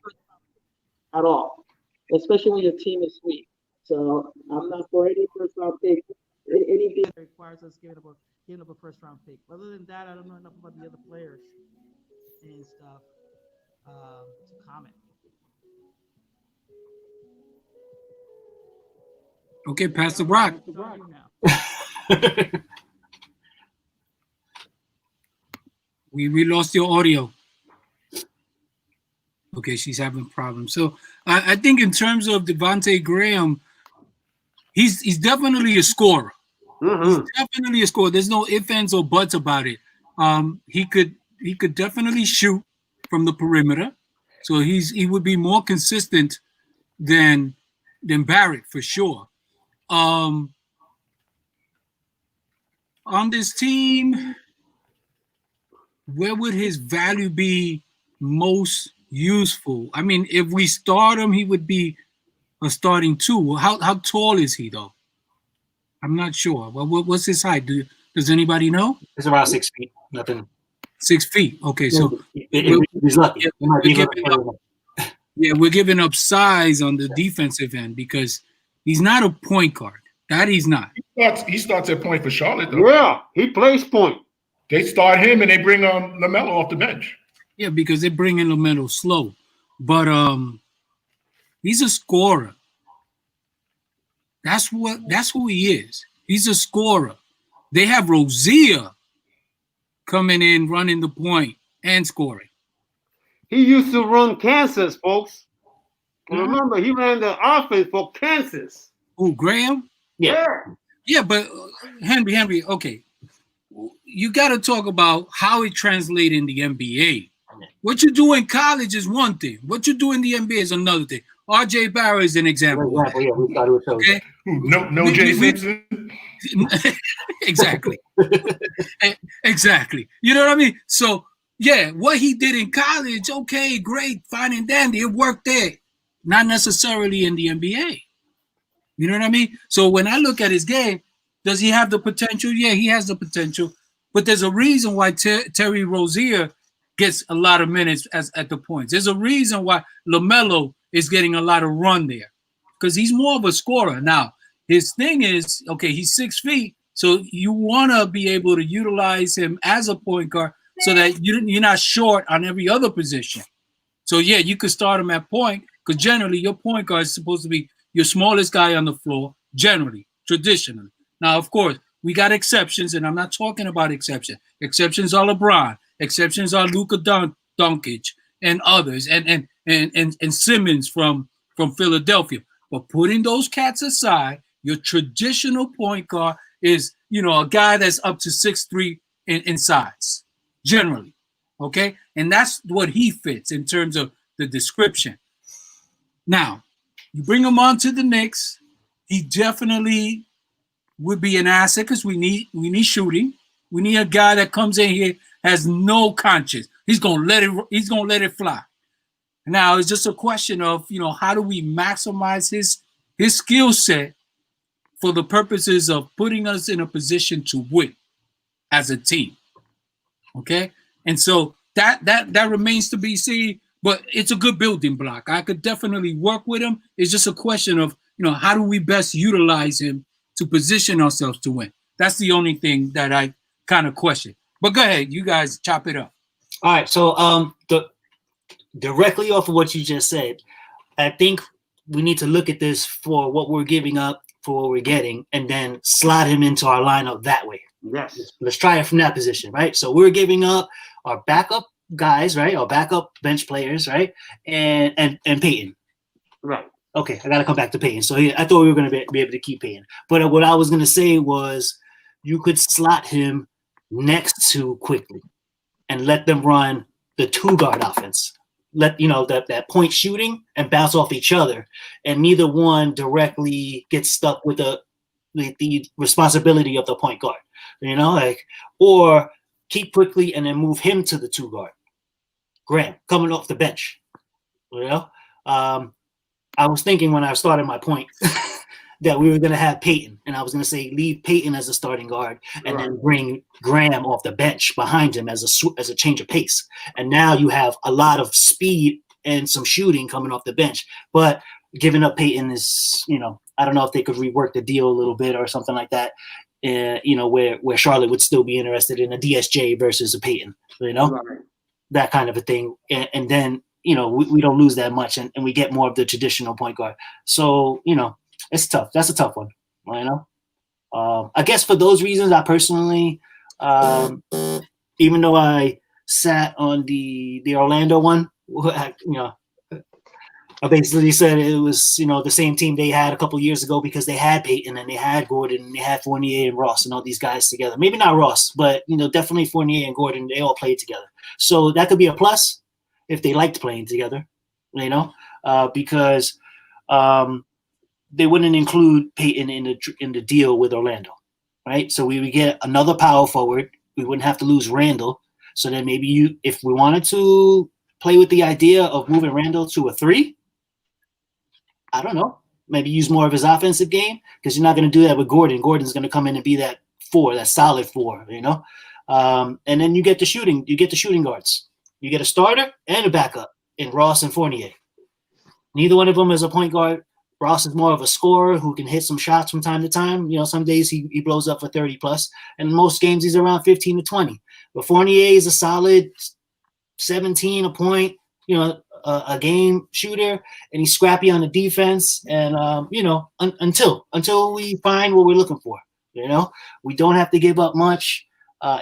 first round at all, especially when your team is weak. So I'm not for any first round pick. Anything that requires us giving up a first round pick. Other than that, I don't know enough about the other players and stuff to comment. Okay, pass the rock. We lost your audio. Okay, she's having problems. So I think in terms of Devontae Graham, he's definitely a scorer. He's definitely a scorer. There's no ifs, ands, or buts about it. He could definitely shoot from the perimeter. So he would be more consistent than Barrett for sure. On this team, where would his value be most useful? I mean, if we start him, he would be a starting 2. How tall is he though? I'm not sure. What's his height? Does anybody know? It's around 6 feet. Nothing. 6 feet. Okay, so he's lucky. We're giving up size on the defensive end because he's not a point guard. That he's not. He starts at point for Charlotte, though. Yeah, he plays point. They start him and they bring LaMelo off the bench. Yeah, because they bring in LaMelo slow. But he's a scorer. That's who he is. He's a scorer. They have Rozier coming in, running the point and scoring. He used to run Kansas, folks. Remember, he ran the offense for Kansas. Who, Graham? Yeah. Yeah, but Henry, okay. You got to talk about how it translates in the NBA. What you do in college is one thing. What you do in the NBA is another thing. R.J. Barrett is an example. Okay? No Jay Simpson. Exactly. Exactly. You know what I mean? So, yeah, what he did in college, okay, great, fine and dandy. It worked there. Not necessarily in the NBA. You know what I mean? So when I look at his game, Does he have the potential? Yeah, he has the potential. But there's a reason why Terry Rozier gets a lot of minutes at the points. There's a reason why LaMelo is getting a lot of run there, because he's more of a scorer. Now, his thing is, okay, he's 6 feet, so you want to be able to utilize him as a point guard so that you're not short on every other position. So, yeah, you could start him at point, because generally your point guard is supposed to be your smallest guy on the floor, generally, traditionally. Now, of course, we got exceptions, and I'm not talking about exceptions. Exceptions are LeBron. Exceptions are Luka Doncic and others, and Simmons from Philadelphia. But putting those cats aside, your traditional point guard is, a guy that's up to 6'3" in size, generally. Okay? And that's what he fits in terms of the description. Now, you bring him on to the Knicks, he definitely would be an asset because we need shooting. We need a guy that comes in here, has no conscience. He's gonna let it fly. Now it's just a question of, how do we maximize his skill set for the purposes of putting us in a position to win as a team. Okay? And so that remains to be seen, but it's a good building block. I could definitely work with him. It's just a question of, how do we best utilize him to position ourselves to win? That's the only thing that I kind of question. But go ahead, you guys chop it up. All right, so directly off of what you just said, I think we need to look at this for what we're giving up, for what we're getting, and then slide him into our lineup that way. Yes. Let's try it from that position, right? So we're giving up our backup guys, right? Our backup bench players, right? And Peyton. Right. Okay, I got to come back to Peyton. So I thought we were going to be able to keep Peyton. But what I was going to say was you could slot him next to Quickly and let them run the 2-guard offense. Let, that point shooting and bounce off each other. And neither one directly gets stuck with the responsibility of the point guard. Or keep Quickly and then move him to the 2-guard. Graham, coming off the bench. I was thinking when I started my point that we were going to have Peyton, and I was going to say leave Peyton as a starting guard and then bring Graham off the bench behind him as a change of pace. And now you have a lot of speed and some shooting coming off the bench. But giving up Peyton is, I don't know if they could rework the deal a little bit or something like that, where Charlotte would still be interested in a DSJ versus a Peyton, that kind of a thing. And then, we don't lose that much and we get more of the traditional point guard. So, it's tough. That's a tough one, I guess for those reasons, I personally, even though I sat on the Orlando one, I basically said it was, the same team they had a couple years ago because they had Peyton and they had Gordon and they had Fournier and Ross and all these guys together. Maybe not Ross, but, definitely Fournier and Gordon, they all played together. So that could be a plus if they liked playing together, because they wouldn't include Peyton in the deal with Orlando, right? So we would get another power forward. We wouldn't have to lose Randall. So then maybe if we wanted to play with the idea of moving Randall to a 3, I don't know, maybe use more of his offensive game, because you're not going to do that with Gordon. Gordon's going to come in and be that 4, that solid 4, and then you get the shooting guards. You get a starter and a backup in Ross and Fournier. Neither one of them is a point guard. Ross is more of a scorer who can hit some shots from time to time. Some days he blows up for 30 plus, and in most games he's around 15 to 20. But Fournier is a solid 17 a point, a game shooter, and he's scrappy on the defense. And until we find what we're looking for, we don't have to give up much.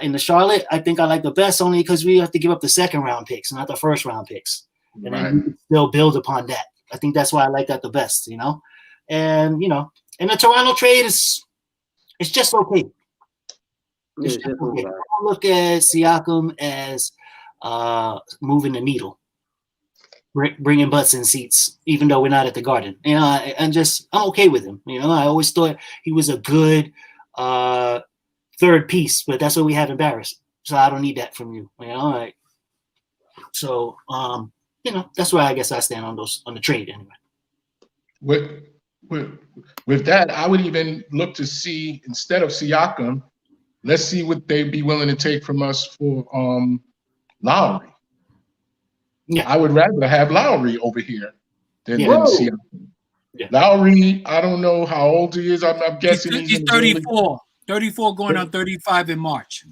In the Charlotte, I think I like the best only because we have to give up the 2nd round picks, not the 1st round picks, and then we can still build upon that. I think that's why I like that the best, and and the Toronto trade is just okay. It's just okay. I look at Siakam as moving the needle, bringing butts in seats, even though we're not at the Garden. I'm okay with him. I always thought he was a good 3rd piece, but that's what we have in Barris. So I don't need that from you. So that's where I guess I stand on the trade anyway. with that, I would even look to see, instead of Siakam, let's see what they'd be willing to take from us for Lowry. Yeah. I would rather have Lowry over here than Siakam. Yeah. Lowry, I don't know how old he is. I'm guessing He's in 34. 34 going on 35 in March.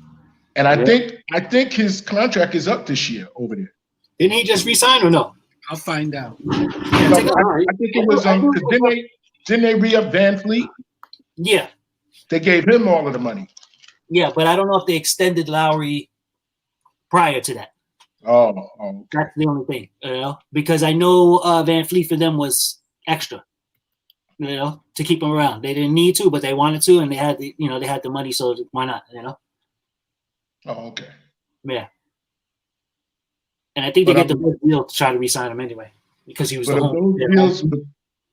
And I think his contract is up this year over there. Didn't he just resign or no? I'll find out. I think it was didn't they re-up Van Fleet? Yeah. They gave him all of the money. Yeah, but I don't know if they extended Lowry prior to that. Oh. That's the only thing, because I know Van Fleet for them was extra, to keep him around. They didn't need to, but they wanted to, and they had the money, so why not, Oh, okay. Yeah. And I think they get the best deal to try to re-sign him anyway, because he was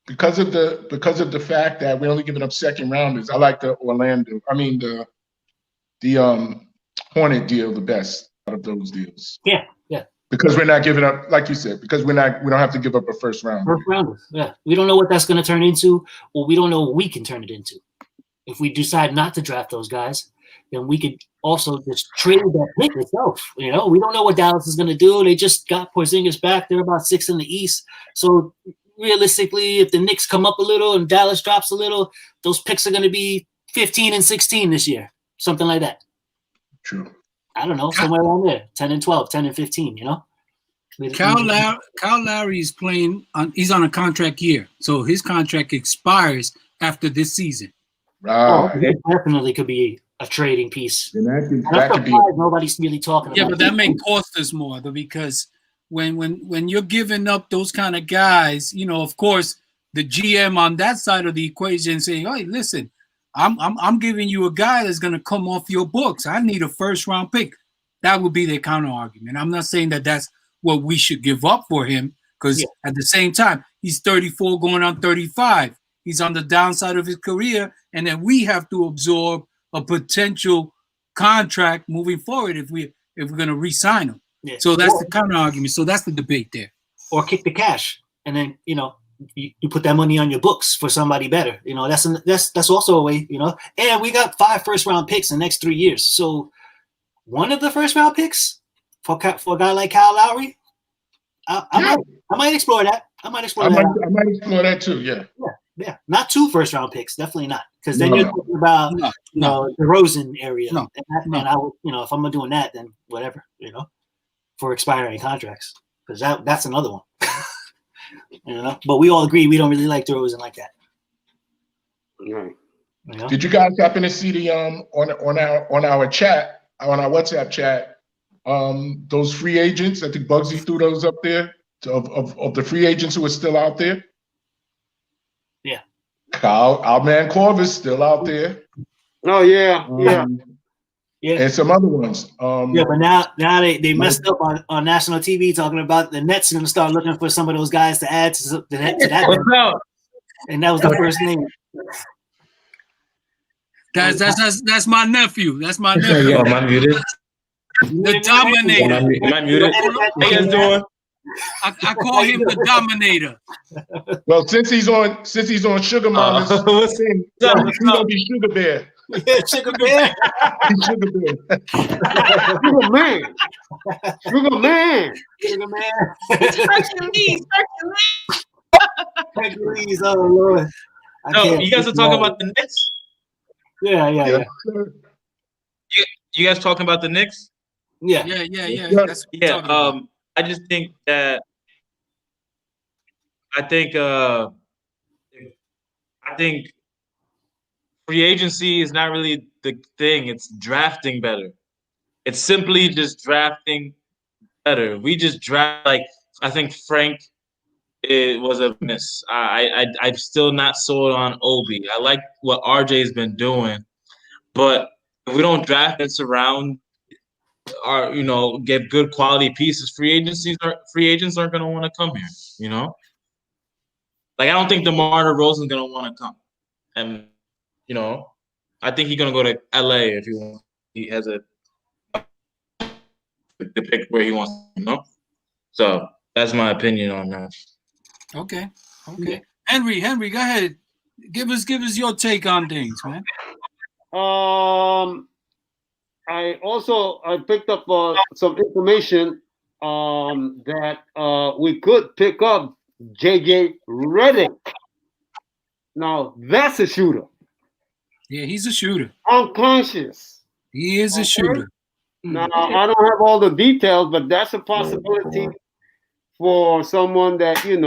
because of the fact that we're only giving up second rounders. I like the Hornet deal the best out of those deals. Yeah. Because we're not giving up, like you said, because we don't have to give up a first round. First rounders, yeah. We don't know what that's going to turn into, or we don't know what we can turn it into. If we decide not to draft those guys, then we could also just trade that pick itself. We don't know what Dallas is going to do. They just got Porzingis back. They're about 6th in the East. So realistically, if the Knicks come up a little and Dallas drops a little, those picks are going to be 15 and 16 this year, something like that. True. I don't know, somewhere around there, 10 and 12, 10 and 15. Kyle Lowry is playing he's on a contract year, so his contract expires after this season. It definitely could be a trading piece. That could be. Nobody's really talking about. Yeah, but that may cost us more though, because when you're giving up those kind of guys, of course, the GM on that side of the equation saying, "Hey, listen, I'm giving you a guy that's going to come off your books. I need a first round pick." That would be their counter argument. I'm not saying that that's what we should give up for him, because at the same time, he's 34 going on 35. He's on the downside of his career, and then we have to absorb a potential contract moving forward if we're going to re-sign him. Yeah. So that's the counter argument. So that's the debate there. Or kick the cash, and then you put that money on your books for somebody better. That's also a way. And we got 5 first-round picks in the next 3 years. So one of the first-round picks for a guy like Kyle Lowry, I might explore that. I might explore that too. Yeah. Not 2 first-round picks, definitely not. Because then you're talking about the DeRozan area. And I would, if I'm doing that, then whatever, for expiring contracts, because that's another one. But we all agree we don't really like DeRozan like that. Right. Did you guys happen to see the on our chat, on our WhatsApp chat, those free agents? I think Bugsy threw those up there of the free agents who are still out there. Yeah. Our man Corvus still out there. Oh yeah. And some other ones. But now they messed up on national TV talking about the Nets are going to start looking for some of those guys to add to that. And that was the first name. Guys, that's my nephew. That's my nephew. Am I muted? The Dominator. Am I muted? How you guys doing? I call him the Dominator. Well, since he's on Sugar Mama's thing, he's gonna be Sugar Bear. Yeah, Sugar Bear. Sugar Bear. Sugar Man. Sugar Man. Sugar Man. Hercules. Hercules. Oh Lord. No, you guys are talking about the Knicks? Yeah. You guys talking about the Knicks? Yeah. That's what I just think that I think free agency is not really the thing. It's drafting better. It's simply just drafting better. We just draft I think Frank. It was a miss. I'm still not sold on Obi. I like what RJ's been doing, but if we don't draft and surround get good quality pieces, free agents aren't going to want to come here. I don't think DeMar DeRozan's going to want to come, and I think he's going to go to LA if he wants. He has the pick where he wants. So that's my opinion on that. Okay. Henry, go ahead. Give us your take on things, man. I picked up some information that we could pick up JJ Redick. Now that's a shooter. Yeah, he's a shooter. Unconscious. He is a shooter. Now I don't have all the details, but that's a possibility for someone that he's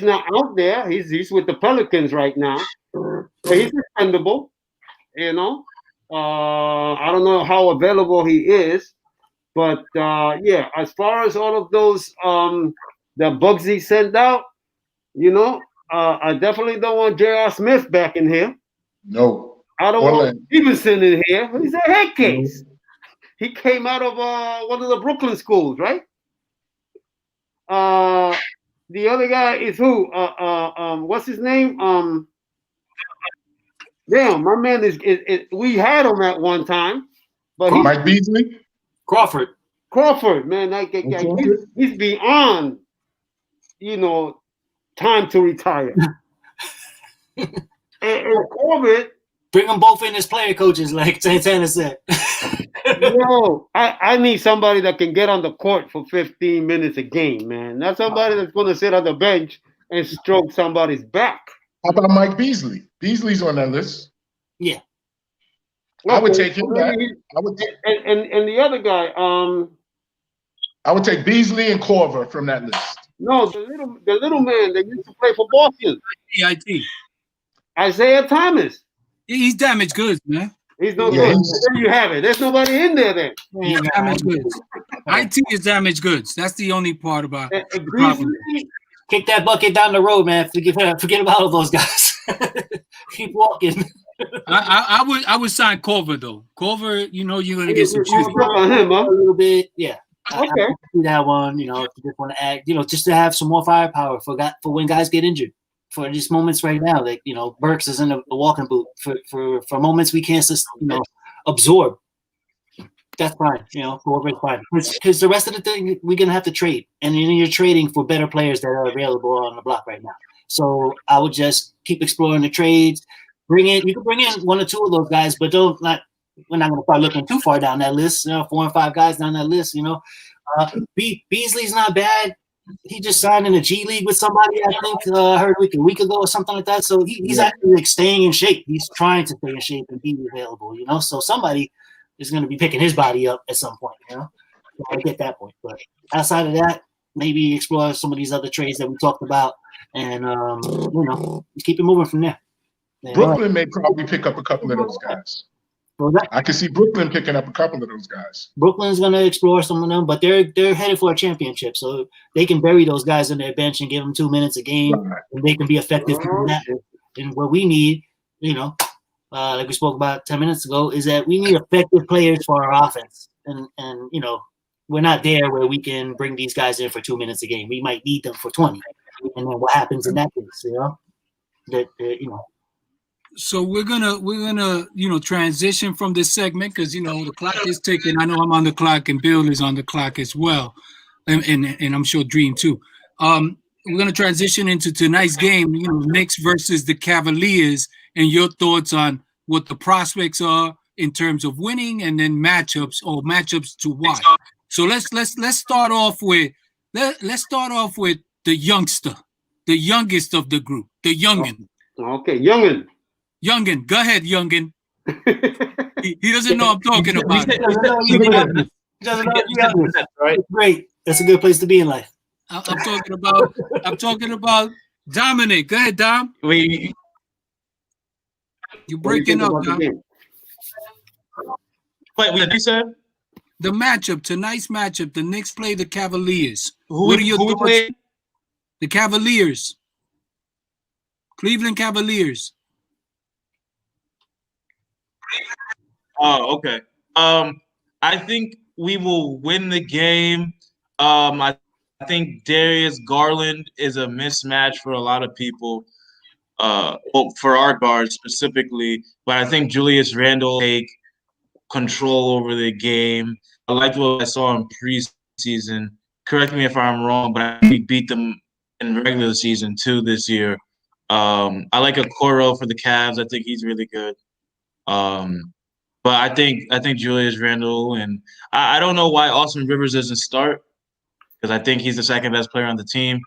not out there. He's with the Pelicans right now. So he's expendable. I don't know how available he is, but yeah, as far as all of those the Bugsy sent out, I definitely don't want J.R. Smith back in here. No. I don't want Stevenson in here. He's a head case. He came out of one of the Brooklyn schools, right? The other guy is who? What's his name? Damn, my man is we had him at one time, but Mike Beasley, Crawford, man, he's beyond, time to retire. and Corbett, bring them both in as player coaches, like Santana said. I need somebody that can get on the court for 15 minutes a game, man. Not somebody that's going to sit on the bench and stroke somebody's back. How about Mike Beasley? Beasley's on that list. Yeah. I would take him back. And the other guy, I would take Beasley and Corver from that list. No, the little man that used to play for Boston. IT. Isaiah Thomas. He's damaged goods, man. He's no good. There you have it. There's nobody in there then. He's damaged goods. IT is damaged goods. That's the only part about the problem. Kick that bucket down the road, man. Forget about all those guys. Keep walking. I would sign Corver though. Corver, you're gonna get some shooting. On him, huh? A little bit, yeah. Okay. I see that one, if you just want to act, just to have some more firepower for when guys get injured. For just moments right now, like Burks is in the walking boot for moments we can't just absorb. That's fine, Corver's fine. Because the rest of the thing we're gonna have to trade, and you're trading for better players that are available on the block right now. So I would just keep exploring the trades. You can bring in one or two of those guys, but we're not going to start looking too far down that list. 4 and 5 guys down that list. Beasley's not bad. He just signed in a G League with somebody. I think I heard a week ago or something like that. So he's actually staying in shape. He's trying to stay in shape and be available. So somebody is going to be picking his body up at some point. So I get that point, but outside of that, maybe explore some of these other trades that we talked about, and just keep it moving from there. Brooklyn may probably pick up a couple of those guys. I can see Brooklyn picking up a couple of those guys. Brooklyn's going to explore some of them, but they're headed for a championship, so they can bury those guys in their bench and give them 2 minutes a game, and they can be effective from that. And what we need, like we spoke about 10 minutes ago, is that we need effective players for our offense, and we're not there where we can bring these guys in for 2 minutes a game. We might need them for 20, and then what happens in that case? So we're gonna transition from this segment because the clock is ticking. I know I'm on the clock and Bill is on the clock as well, and I'm sure Dream too. We're gonna transition into tonight's game. Knicks versus the Cavaliers, and your thoughts on what the prospects are in terms of winning, and then matchups to watch. So let's start off with the youngster, the youngest of the group, the youngin. Okay, youngin. Youngin, go ahead, Youngin. he doesn't know I'm talking about it. Right? Great. That's a good place to be in life. I'm talking about Dominic. Go ahead, Dom. Wait, you're breaking up, Dom. Wait, what did you say? The matchup, tonight's matchup, the Knicks play the Cavaliers. Who what are your thoughts? Play? The Cavaliers. Cleveland Cavaliers. Oh, okay. I think we will win the game. I think Darius Garland is a mismatch for a lot of people. For our guards specifically, but I think Julius Randle take control over the game. I liked what I saw in preseason. Correct me if I'm wrong, but I think we beat them in regular season too this year. I like Okoro for the Cavs. I think he's really good. But I think Julius Randle, and I don't know why Austin Rivers doesn't start, because I think he's the second best player on the team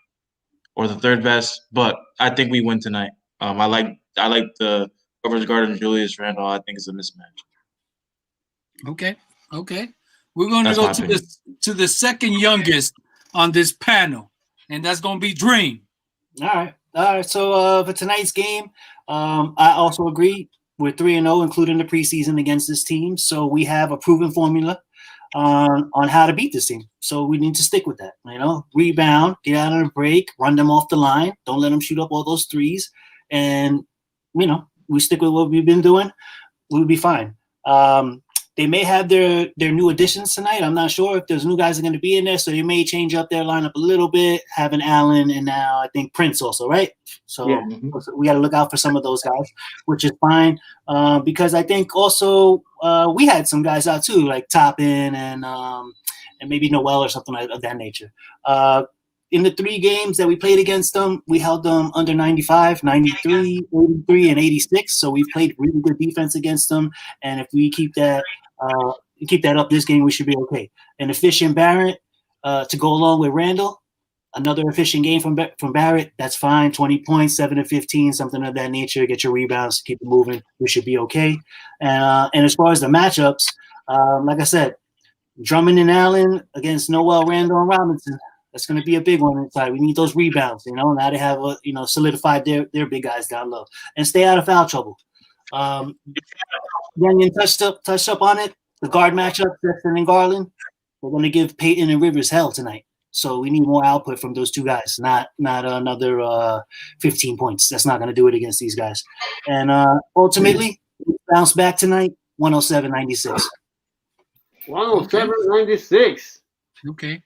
or the third best. But I think we win tonight. I like the Rivers guarding Julius Randle. I think it's a mismatch. Okay. We're going to That's go my to the second youngest on this panel, and that's going to be Dream. All right. So for tonight's game, I also agree. We're 3-0, including the preseason against this team. So we have a proven formula on how to beat this team. So we need to stick with that. Rebound, get out on a break, run them off the line. Don't let them shoot up all those threes. And, we stick with what we've been doing. We'll be fine. They may have their new additions tonight. I'm not sure if those new guys are going to be in there, so they may change up their lineup a little bit, having Allen and now I think Prince also, right? So Yeah. we got to look out for some of those guys, which is fine because I think also we had some guys out too, like Toppin and maybe Noel or something of that nature. In the 3 games that we played against them, we held them under 95, 93, 83, and 86. So we've played really good defense against them. And if we keep that up this game, we should be okay. An efficient Barrett to go along with Randall. Another efficient game from Barrett. That's fine. 20 points, 7 to 15, something of that nature. Get your rebounds, keep it moving. We should be okay. And as far as the matchups, like I said, Drummond and Allen against Noel, Randall, and Robinson. That's going to be a big one inside. We need those rebounds, Now they have, solidified their big guys down low and stay out of foul trouble. Youngin touched up on it. The guard matchup, Sexton and Garland, we're going to give Peyton and Rivers hell tonight. So we need more output from those two guys, not another 15 points. That's not going to do it against these guys. And ultimately, we bounce back tonight, 107-96. 107-96. Okay.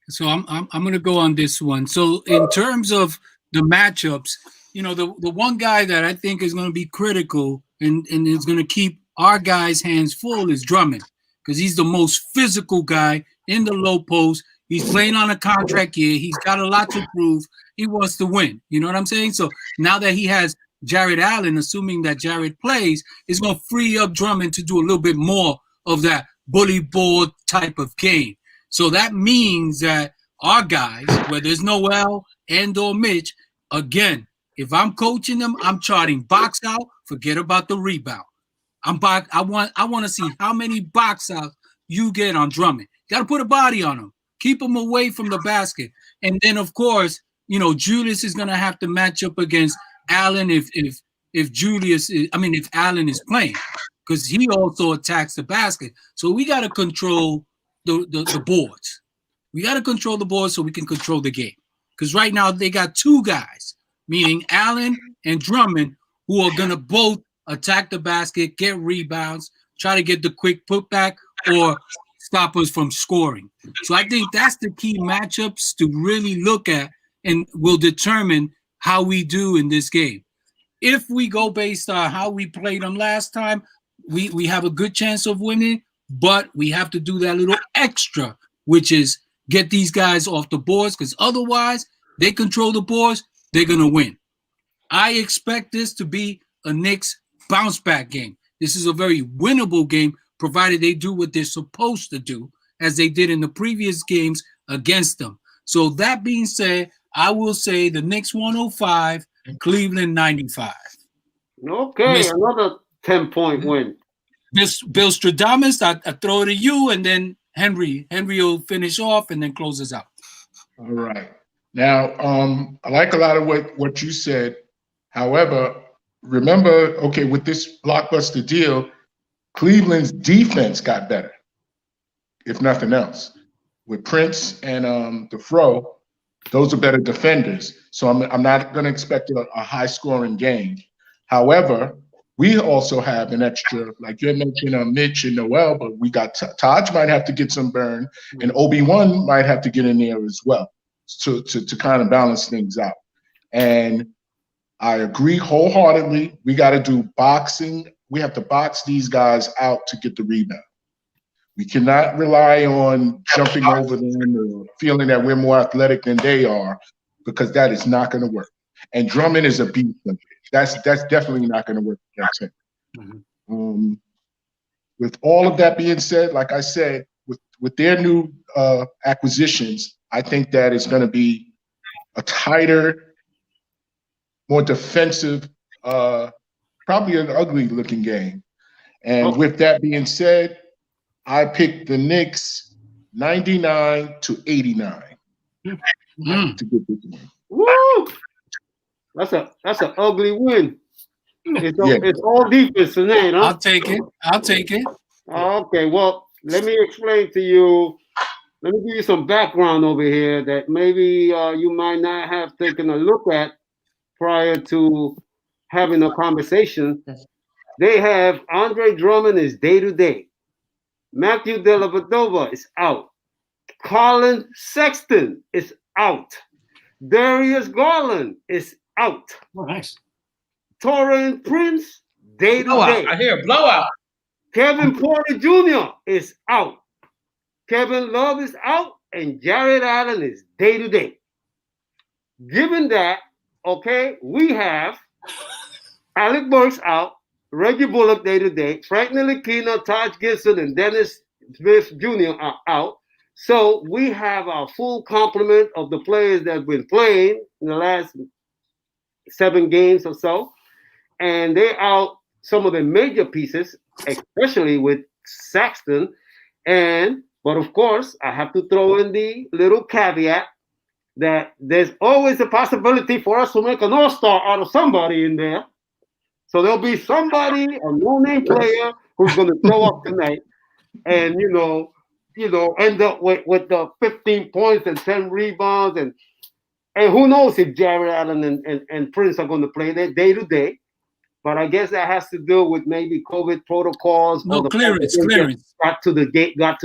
So I'm going to go on this one. So in terms of the matchups, the one guy that I think is going to be critical and is going to keep our guys' hands full is Drummond, because he's the most physical guy in the low post. He's playing on a contract year. He's got a lot to prove. He wants to win. You know what I'm saying? So now that he has Jared Allen, assuming that Jared plays, it's going to free up Drummond to do a little bit more of that bully ball type of game. So that means that our guys, whether it's Noel and or Mitch, again, if I'm coaching them, I'm charting box out. Forget about the rebound. I want to see how many box outs you get on Drummond. Got to put a body on him. Keep him away from the basket. And then, of course, Julius is going to have to match up against Allen if Allen is playing, because he also attacks the basket. So we got to control the boards. We got to control the boards so we can control the game. Because right now they got 2 guys, meaning Allen and Drummond, who are going to both attack the basket, get rebounds, try to get the quick putback, or stop us from scoring. So I think that's the key matchups to really look at and will determine how we do in this game. If we go based on how we played them last time, we have a good chance of winning. But we have to do that little extra, which is get these guys off the boards, because otherwise they control the boards, they're going to win. I expect this to be a Knicks bounce back game. This is a very winnable game, provided they do what they're supposed to do, as they did in the previous games against them. So that being said, I will say the Knicks 105, Cleveland 95. Okay, another 10-point win. Bill Stradamus, I throw it to you, and then Henry will finish off and then close us out. All right. Now, I like a lot of what you said. However, remember, okay, with this blockbuster deal, Cleveland's defense got better, if nothing else. With Prince and the Fro, those are better defenders. So I'm not going to expect a high-scoring game. However, we also have an extra, like you mentioned, Mitch and Noel, but we got Taj might have to get some burn, and Obi-Wan might have to get in there as well to kind of balance things out. And I agree wholeheartedly. We got to do boxing. We have to box these guys out to get the rebound. We cannot rely on jumping over them or feeling that we're more athletic than they are, because that is not going to work. and Drummond is a beast. That's definitely not going to work against him. Mhm. With all of that being said, like I said, with their new acquisitions, I think that it's going to be a tighter, more defensive, probably an ugly-looking game. And with that being said, I picked the Knicks 99-89 to get this one. Woo! That's an ugly win. It's all defense tonight, huh? I'll take it. I'll take it. Okay, well, let me explain to you. Let me give you some background over here that maybe you might not have taken a look at prior to having a conversation. They have Andre Drummond is day-to-day. Matthew Dellavedova is out. Colin Sexton is out. Darius Garland is out. Oh, nice. Taurean Prince, day-to-day. Blowout. I hear a blowout. Kevin Porter Jr. is out. Kevin Love is out, and Jared Allen is day-to-day. Given that, okay, we have Alec Burks out, Reggie Bullock day-to-day, Frank Ntilikina, Taj Gibson, and Dennis Smith Jr. are out. So we have our full complement of the players that have been playing in the last 7 games or so. And they're out some of the major pieces, especially with Saxton. But of course, I have to throw in the little caveat that there's always a possibility for us to make an all-star out of somebody in there. So there'll be somebody, a no-name player, who's going to show up tonight and, end up with the 15 points and 10 rebounds. And who knows if Jared Allen and Prince are going to play there day-to-day. But I guess that has to do with maybe COVID protocols. No, clearance. Got to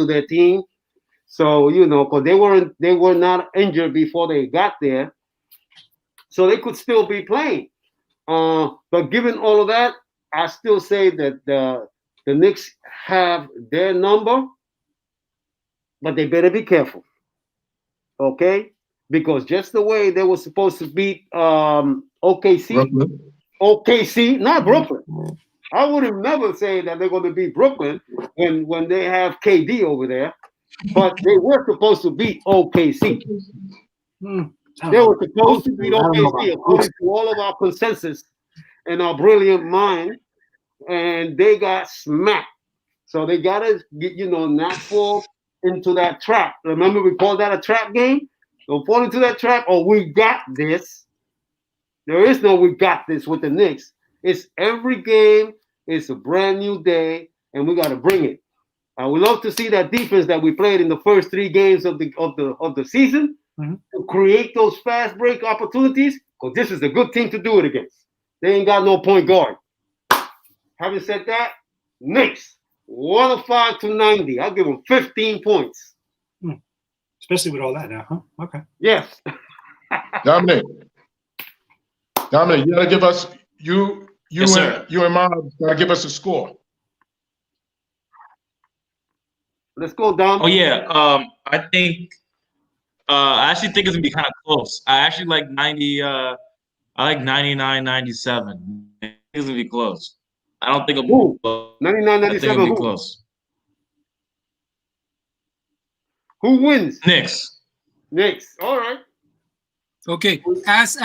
their team. So, because they were not injured before they got there. So they could still be playing. But given all of that, I still say that the Knicks have their number, but they better be careful. Okay? Because just the way they were supposed to beat OKC. Brooklyn. OKC, not Brooklyn. I would have never say that they're going to beat Brooklyn when they have KD over there. But they were supposed to beat OKC. They were supposed to beat OKC according to all of our consensus and our brilliant mind, and they got smacked. So they got to not fall into that trap. Remember, we called that a trap game? Don't fall into that trap. Oh, we got this. There is no we got this with the Knicks. It's every game. It's a brand new day, and we got to bring it. I would love to see that defense that we played in the first 3 games of the season to create those fast break opportunities, because this is a good team to do it against. They ain't got no point guard. Having said that, Knicks 105-90. I'll give them 15 points. Especially with all that now, huh? Okay. Yes. Dominic, you gotta give us you and Mom gotta give us a score. Let's go, Dom. Oh yeah. I actually think it's gonna be kind of close. I actually like 90. I like 99-97. It's gonna be close. I don't think it'll be close. 99-97. Be close. Who wins? Knicks. All right. Okay. As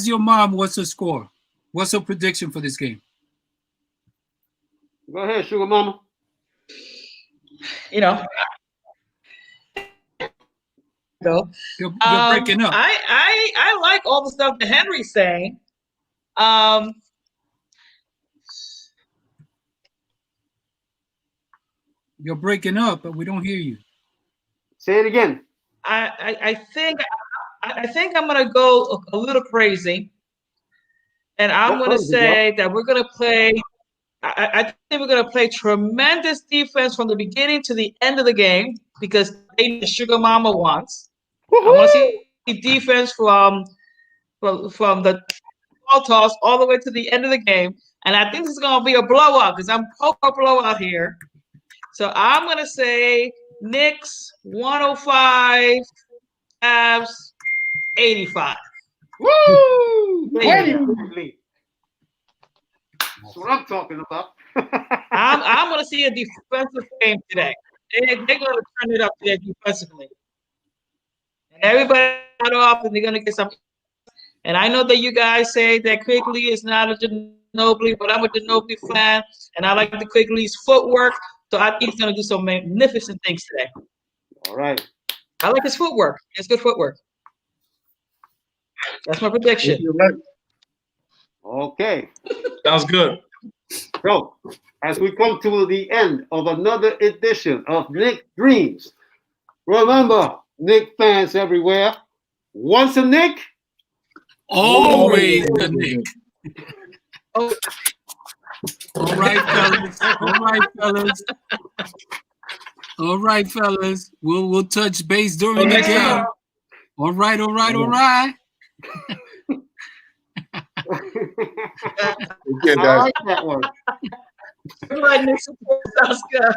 your mom, what's her score? What's her prediction for this game? Go ahead, Sugar Mama. Go. You're breaking up. I like all the stuff that Henry's saying. You're breaking up, but we don't hear you. Say it again. I think I'm gonna go a little crazy, and I'm gonna say that we're gonna play. I think we're gonna play tremendous defense from the beginning to the end of the game, because the Sugar Mama wants. I want to see defense from the ball toss all the way to the end of the game, and I think this is gonna be a blowout, because I'm hoping a blowout here. So I'm gonna say Knicks 105, Cavs 85. Woo! Quickly. That's what I'm talking about. I'm going to see a defensive game today. They're going to turn it up today defensively. And everybody got off, and they're going to get some. And I know that you guys say that Quickly is not a Ginobili, but I'm a Ginobili fan, and I like the Quickly's footwork. So I think he's going to do some magnificent things today. All right. I like his footwork. It's good footwork. That's my prediction. Okay. Sounds good. So, as we come to the end of another edition of Knicks Dreams, remember, Knicks fans everywhere, once a Knick, Always a Nick. All right, fellas. All right, fellas. All right, fellas. We'll touch base during the game. All right, all right, all right. Okay, I guys. like that one. Sounds good.